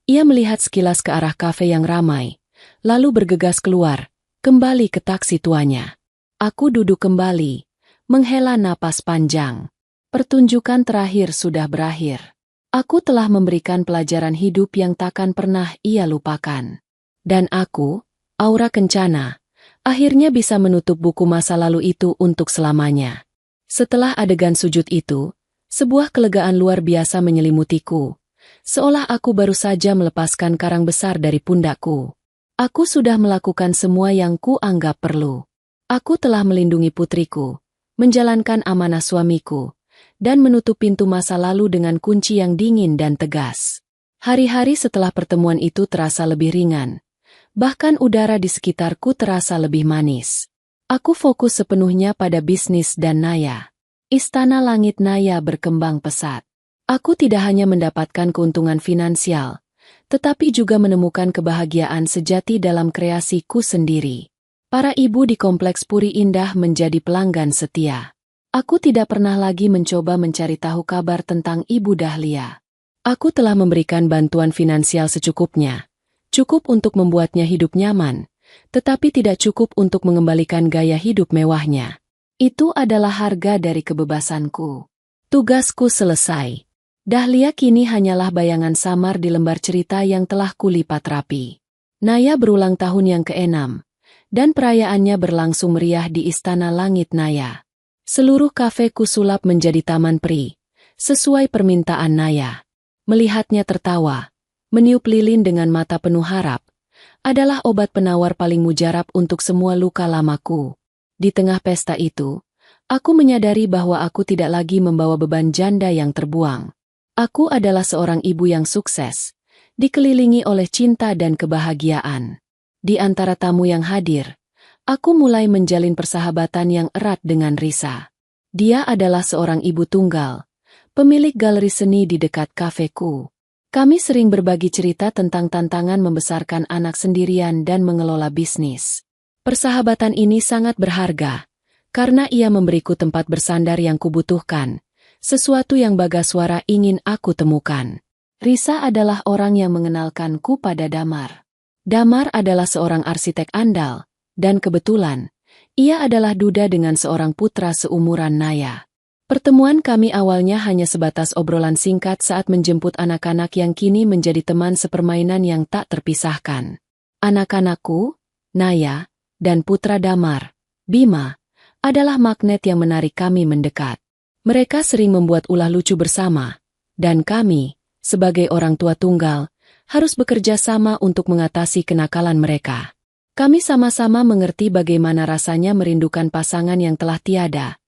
ia melihat sekilas ke arah kafe yang ramai, lalu bergegas keluar, kembali ke taksi tuanya. Aku duduk kembali, menghela napas panjang. Pertunjukan terakhir sudah berakhir. Aku telah memberikan pelajaran hidup yang takkan pernah ia lupakan. Dan aku, Aura Kencana, akhirnya bisa menutup buku masa lalu itu untuk selamanya. Setelah adegan sujud itu, sebuah kelegaan luar biasa menyelimutiku. Seolah aku baru saja melepaskan karang besar dari pundakku. Aku sudah melakukan semua yang kuanggap perlu. Aku telah melindungi putriku, menjalankan amanah suamiku, dan menutup pintu masa lalu dengan kunci yang dingin dan tegas. Hari-hari setelah pertemuan itu terasa lebih ringan. Bahkan udara di sekitarku terasa lebih manis. Aku fokus sepenuhnya pada bisnis dan Naya. Istana Langit Naya berkembang pesat. Aku tidak hanya mendapatkan keuntungan finansial, tetapi juga menemukan kebahagiaan sejati dalam kreasiku sendiri. Para ibu di Kompleks Puri Indah menjadi pelanggan setia. Aku tidak pernah lagi mencoba mencari tahu kabar tentang Ibu Dahlia. Aku telah memberikan bantuan finansial secukupnya. Cukup untuk membuatnya hidup nyaman, tetapi tidak cukup untuk mengembalikan gaya hidup mewahnya. Itu adalah harga dari kebebasanku. Tugasku selesai. Dahlia kini hanyalah bayangan samar di lembar cerita yang telah kulipat rapi. Naya berulang tahun yang ke-6, dan perayaannya berlangsung meriah di Istana Langit Naya. Seluruh kafe kusulap menjadi taman peri, sesuai permintaan Naya. Melihatnya tertawa, meniup lilin dengan mata penuh harap, adalah obat penawar paling mujarab untuk semua luka lamaku. Di tengah pesta itu, aku menyadari bahwa aku tidak lagi membawa beban janda yang terbuang. Aku adalah seorang ibu yang sukses, dikelilingi oleh cinta dan kebahagiaan. Di antara tamu yang hadir, aku mulai menjalin persahabatan yang erat dengan Risa. Dia adalah seorang ibu tunggal, pemilik galeri seni di dekat kafeku. Kami sering berbagi cerita tentang tantangan membesarkan anak sendirian dan mengelola bisnis. Persahabatan ini sangat berharga, karena ia memberiku tempat bersandar yang kubutuhkan, sesuatu yang Bagaswara ingin aku temukan. Risa adalah orang yang mengenalkanku pada Damar. Damar adalah seorang arsitek andal, dan kebetulan, ia adalah duda dengan seorang putra seumuran Naya. Pertemuan kami awalnya hanya sebatas obrolan singkat saat menjemput anak-anak yang kini menjadi teman sepermainan yang tak terpisahkan. Anak-anakku, Naya, dan putra Damar, Bima, adalah magnet yang menarik kami mendekat. Mereka sering membuat ulah lucu bersama, dan kami, sebagai orang tua tunggal, harus bekerja sama untuk mengatasi kenakalan mereka. Kami sama-sama mengerti bagaimana rasanya merindukan pasangan yang telah tiada,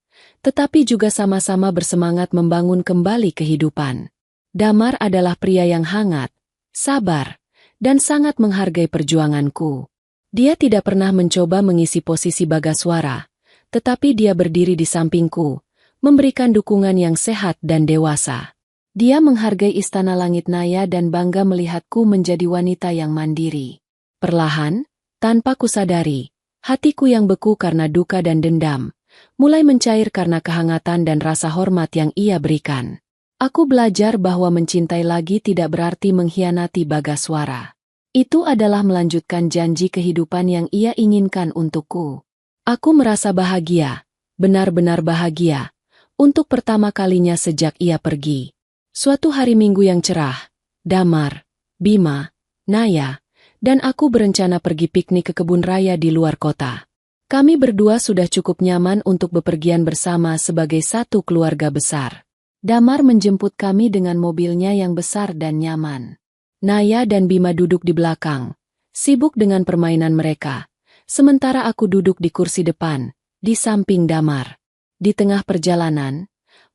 tetapi juga sama-sama bersemangat membangun kembali kehidupan. Damar adalah pria yang hangat, sabar, dan sangat menghargai perjuanganku. Dia tidak pernah mencoba mengisi posisi Bagaswara, tetapi dia berdiri di sampingku, memberikan dukungan yang sehat dan dewasa. Dia menghargai Istana Langit Naya dan bangga melihatku menjadi wanita yang mandiri. Perlahan, tanpa kusadari, hatiku yang beku karena duka dan dendam, mulai mencair karena kehangatan dan rasa hormat yang ia berikan. Aku belajar bahwa mencintai lagi tidak berarti mengkhianati Bagaswara. Itu adalah melanjutkan janji kehidupan yang ia inginkan untukku. Aku merasa bahagia, benar-benar bahagia, untuk pertama kalinya sejak ia pergi. Suatu hari Minggu yang cerah, Damar, Bima, Naya, dan aku berencana pergi piknik ke kebun raya di luar kota. Kami berdua sudah cukup nyaman untuk bepergian bersama sebagai satu keluarga besar. Damar menjemput kami dengan mobilnya yang besar dan nyaman. Naya dan Bima duduk di belakang, sibuk dengan permainan mereka, sementara aku duduk di kursi depan, di samping Damar. Di tengah perjalanan,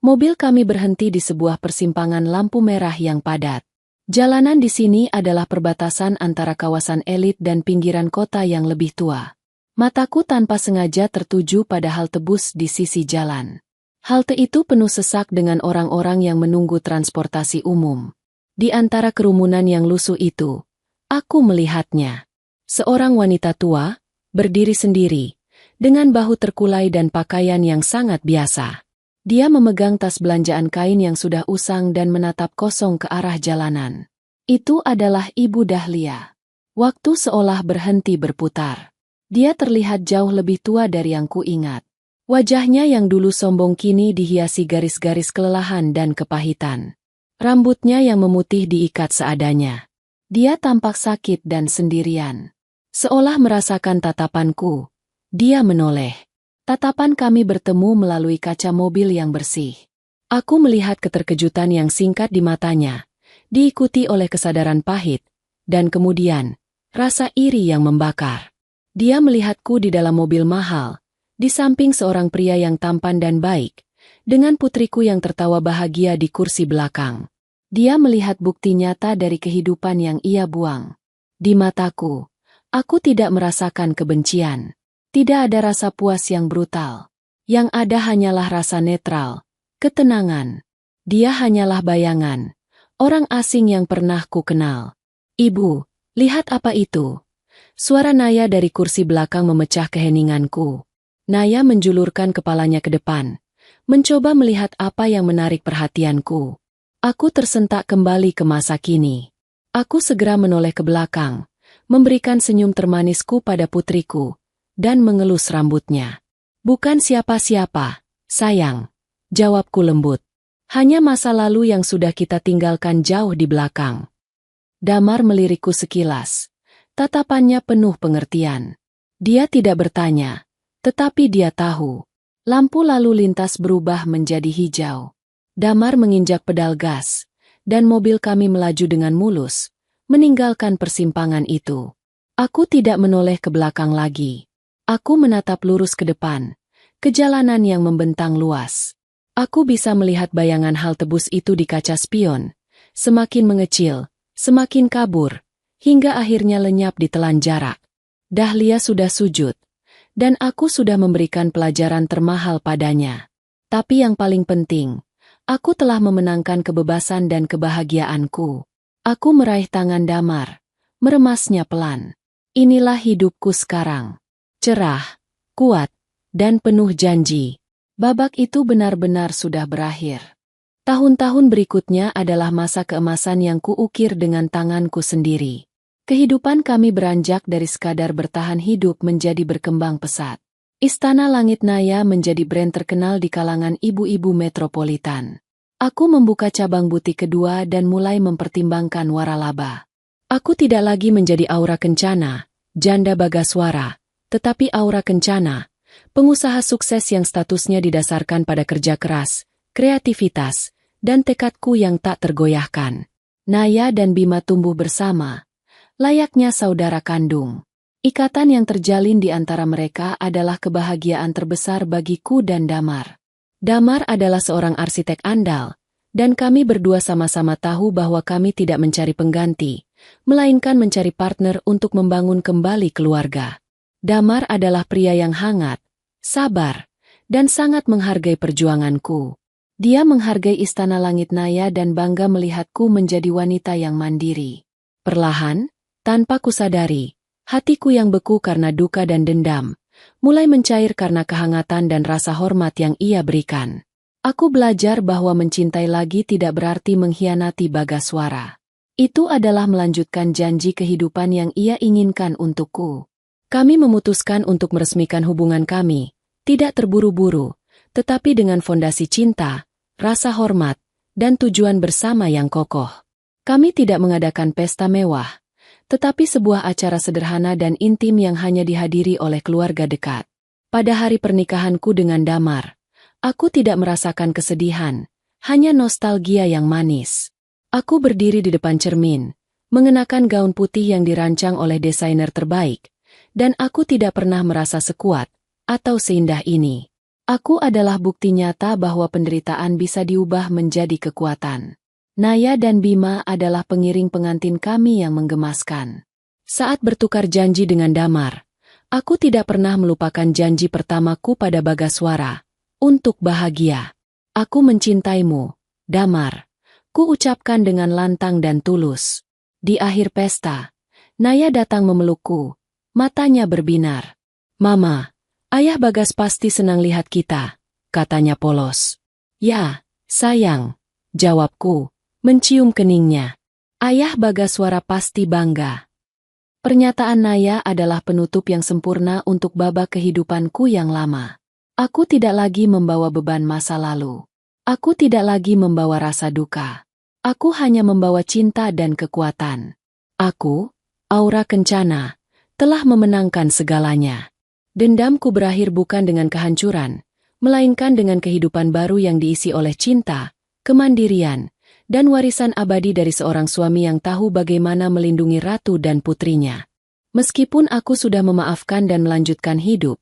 mobil kami berhenti di sebuah persimpangan lampu merah yang padat. Jalanan di sini adalah perbatasan antara kawasan elit dan pinggiran kota yang lebih tua. Mataku tanpa sengaja tertuju pada halte bus di sisi jalan. Halte itu penuh sesak dengan orang-orang yang menunggu transportasi umum. Di antara kerumunan yang lusuh itu, aku melihatnya. Seorang wanita tua, berdiri sendiri, dengan bahu terkulai dan pakaian yang sangat biasa. Dia memegang tas belanjaan kain yang sudah usang dan menatap kosong ke arah jalanan. Itu adalah Ibu Dahlia. Waktu seolah berhenti berputar. Dia terlihat jauh lebih tua dari yang kuingat. Wajahnya yang dulu sombong kini dihiasi garis-garis kelelahan dan kepahitan. Rambutnya yang memutih diikat seadanya. Dia tampak sakit dan sendirian. Seolah merasakan tatapanku, dia menoleh. Tatapan kami bertemu melalui kaca mobil yang bersih. Aku melihat keterkejutan yang singkat di matanya, diikuti oleh kesadaran pahit, dan kemudian, rasa iri yang membakar. Dia melihatku di dalam mobil mahal, di samping seorang pria yang tampan dan baik, dengan putriku yang tertawa bahagia di kursi belakang. Dia melihat bukti nyata dari kehidupan yang ia buang. Di mataku, aku tidak merasakan kebencian. Tidak ada rasa puas yang brutal. Yang ada hanyalah rasa netral, ketenangan. Dia hanyalah bayangan, orang asing yang pernah ku kenal. Ibu, lihat apa itu? Suara Naya dari kursi belakang memecah keheninganku. Naya menjulurkan kepalanya ke depan, mencoba melihat apa yang menarik perhatianku. Aku tersentak kembali ke masa kini. Aku segera menoleh ke belakang, memberikan senyum termanisku pada putriku, dan mengelus rambutnya. Bukan siapa-siapa, sayang, jawabku lembut. Hanya masa lalu yang sudah kita tinggalkan jauh di belakang. Damar melirikku sekilas. Tatapannya penuh pengertian. Dia tidak bertanya, tetapi dia tahu. Lampu lalu lintas berubah menjadi hijau. Damar menginjak pedal gas, dan mobil kami melaju dengan mulus, meninggalkan persimpangan itu. Aku tidak menoleh ke belakang lagi. Aku menatap lurus ke depan, ke jalanan yang membentang luas. Aku bisa melihat bayangan halte bus itu di kaca spion, semakin mengecil, semakin kabur, hingga akhirnya lenyap di telan jarak. Dahlia sudah sujud, dan aku sudah memberikan pelajaran termahal padanya. Tapi yang paling penting, aku telah memenangkan kebebasan dan kebahagiaanku. Aku meraih tangan Damar, meremasnya pelan. Inilah hidupku sekarang. Cerah, kuat, dan penuh janji. Babak itu benar-benar sudah berakhir. Tahun-tahun berikutnya adalah masa keemasan yang kuukir dengan tanganku sendiri. Kehidupan kami beranjak dari sekadar bertahan hidup menjadi berkembang pesat. Istana Langit Naya menjadi brand terkenal di kalangan ibu-ibu metropolitan. Aku membuka cabang butik kedua dan mulai mempertimbangkan waralaba. Aku tidak lagi menjadi Aura Kencana, janda Bagaswara, tetapi Aura Kencana, pengusaha sukses yang statusnya didasarkan pada kerja keras, kreativitas, dan tekadku yang tak tergoyahkan. Naya dan Bima tumbuh bersama, layaknya saudara kandung. Ikatan yang terjalin di antara mereka adalah kebahagiaan terbesar bagiku dan Damar. Damar adalah seorang arsitek andal, dan kami berdua sama-sama tahu bahwa kami tidak mencari pengganti, melainkan mencari partner untuk membangun kembali keluarga. Damar adalah pria yang hangat, sabar, dan sangat menghargai perjuanganku. Dia menghargai Istana Langit Naya dan bangga melihatku menjadi wanita yang mandiri. Perlahan, tanpa kusadari, hatiku yang beku karena duka dan dendam, mulai mencair karena kehangatan dan rasa hormat yang ia berikan. Aku belajar bahwa mencintai lagi tidak berarti mengkhianati Bagaswara. Itu adalah melanjutkan janji kehidupan yang ia inginkan untukku. Kami memutuskan untuk meresmikan hubungan kami, tidak terburu-buru, tetapi dengan fondasi cinta, rasa hormat, dan tujuan bersama yang kokoh. Kami tidak mengadakan pesta mewah, tetapi sebuah acara sederhana dan intim yang hanya dihadiri oleh keluarga dekat. Pada hari pernikahanku dengan Damar, aku tidak merasakan kesedihan, hanya nostalgia yang manis. Aku berdiri di depan cermin, mengenakan gaun putih yang dirancang oleh desainer terbaik, dan aku tidak pernah merasa sekuat atau seindah ini. Aku adalah bukti nyata bahwa penderitaan bisa diubah menjadi kekuatan. Naya dan Bima adalah pengiring pengantin kami yang menggemaskan. Saat bertukar janji dengan Damar, aku tidak pernah melupakan janji pertamaku pada Bagaswara, untuk bahagia. Aku mencintaimu, Damar. Ku ucapkan dengan lantang dan tulus. Di akhir pesta, Naya datang memelukku, matanya berbinar. "Mama, Ayah Bagas pasti senang lihat kita," katanya polos. "Ya, sayang," jawabku, mencium keningnya. Ayah Bagaswara pasti bangga. Pernyataan Naya adalah penutup yang sempurna untuk babak kehidupanku yang lama. Aku tidak lagi membawa beban masa lalu. Aku tidak lagi membawa rasa duka. Aku hanya membawa cinta dan kekuatan. Aku, Aura Kencana, telah memenangkan segalanya. Dendamku berakhir bukan dengan kehancuran, melainkan dengan kehidupan baru yang diisi oleh cinta, kemandirian, dan warisan abadi dari seorang suami yang tahu bagaimana melindungi ratu dan putrinya. Meskipun aku sudah memaafkan dan melanjutkan hidup,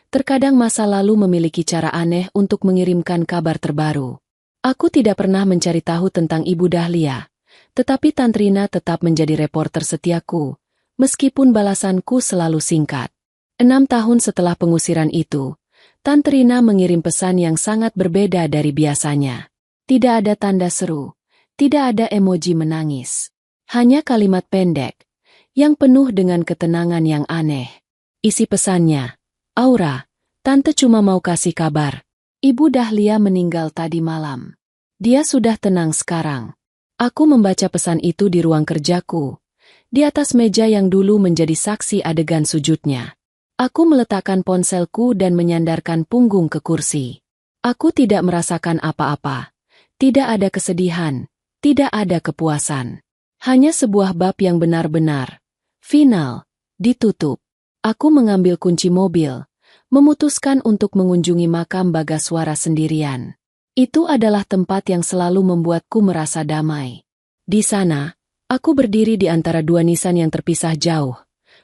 terkadang masa lalu memiliki cara aneh untuk mengirimkan kabar terbaru. Aku tidak pernah mencari tahu tentang Ibu Dahlia, tetapi Tantrina tetap menjadi reporter setiaku, meskipun balasanku selalu singkat. 6 tahun setelah pengusiran itu, Tantrina mengirim pesan yang sangat berbeda dari biasanya. Tidak ada tanda seru, tidak ada emoji menangis. Hanya kalimat pendek, yang penuh dengan ketenangan yang aneh. Isi pesannya, "Aura, Tante cuma mau kasih kabar. Ibu Dahlia meninggal tadi malam. Dia sudah tenang sekarang." Aku membaca pesan itu di ruang kerjaku, di atas meja yang dulu menjadi saksi adegan sujudnya. Aku meletakkan ponselku dan menyandarkan punggung ke kursi. Aku tidak merasakan apa-apa. Tidak ada kesedihan, tidak ada kepuasan. Hanya sebuah bab yang benar-benar final, ditutup. Aku mengambil kunci mobil, memutuskan untuk mengunjungi makam Bagaswara sendirian. Itu adalah tempat yang selalu membuatku merasa damai. Di sana, aku berdiri di antara dua nisan yang terpisah jauh.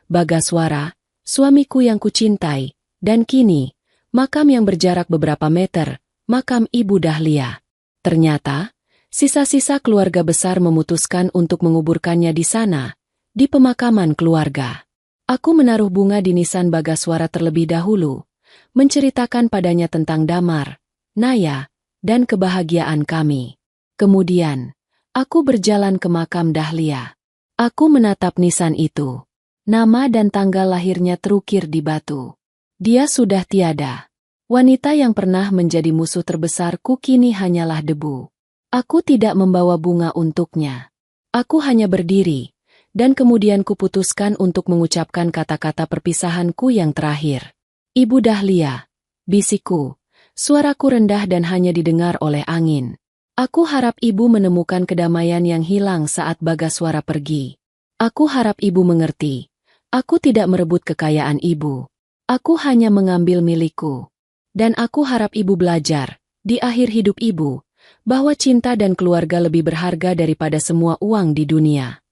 Bagaswara, suamiku yang kucintai, dan kini, makam yang berjarak beberapa meter, makam Ibu Dahlia. Ternyata, sisa-sisa keluarga besar memutuskan untuk menguburkannya di sana, di pemakaman keluarga. Aku menaruh bunga di nisan Bagaswara terlebih dahulu, menceritakan padanya tentang Damar, Naya, dan kebahagiaan kami. Kemudian, aku berjalan ke makam Dahlia. Aku menatap nisan itu. Nama dan tanggal lahirnya terukir di batu. Dia sudah tiada. Wanita yang pernah menjadi musuh terbesarku kini hanyalah debu. Aku tidak membawa bunga untuknya. Aku hanya berdiri, dan kemudian kuputuskan untuk mengucapkan kata-kata perpisahanku yang terakhir. Ibu Dahlia, bisikku, suaraku rendah dan hanya didengar oleh angin. Aku harap ibu menemukan kedamaian yang hilang saat Bagaswara pergi. Aku harap ibu mengerti. Aku tidak merebut kekayaan ibu. Aku hanya mengambil milikku. Dan aku harap ibu belajar, di akhir hidup ibu, bahwa cinta dan keluarga lebih berharga daripada semua uang di dunia.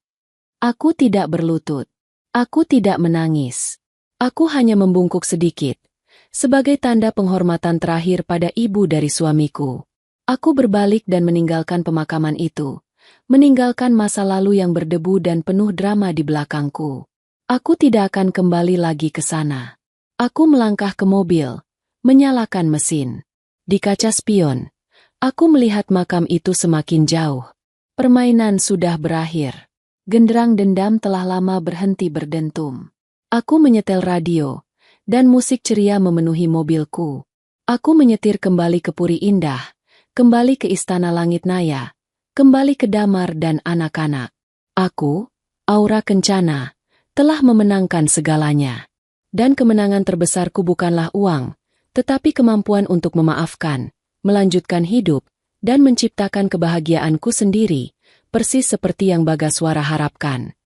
Aku tidak berlutut. Aku tidak menangis. Aku hanya membungkuk sedikit, sebagai tanda penghormatan terakhir pada ibu dari suamiku. Aku berbalik dan meninggalkan pemakaman itu, meninggalkan masa lalu yang berdebu dan penuh drama di belakangku. Aku tidak akan kembali lagi ke sana. Aku melangkah ke mobil, menyalakan mesin. Di kaca spion, aku melihat makam itu semakin jauh. Permainan sudah berakhir. Genderang dendam telah lama berhenti berdentum. Aku menyetel radio, dan musik ceria memenuhi mobilku. Aku menyetir kembali ke Puri Indah, kembali ke Istana Langit Naya, kembali ke Damar dan anak-anak. Aku, Aura Kencana, telah memenangkan segalanya. Dan kemenangan terbesarku bukanlah uang, tetapi kemampuan untuk memaafkan, melanjutkan hidup, dan menciptakan kebahagiaanku sendiri, persis seperti yang Bagaswara harapkan.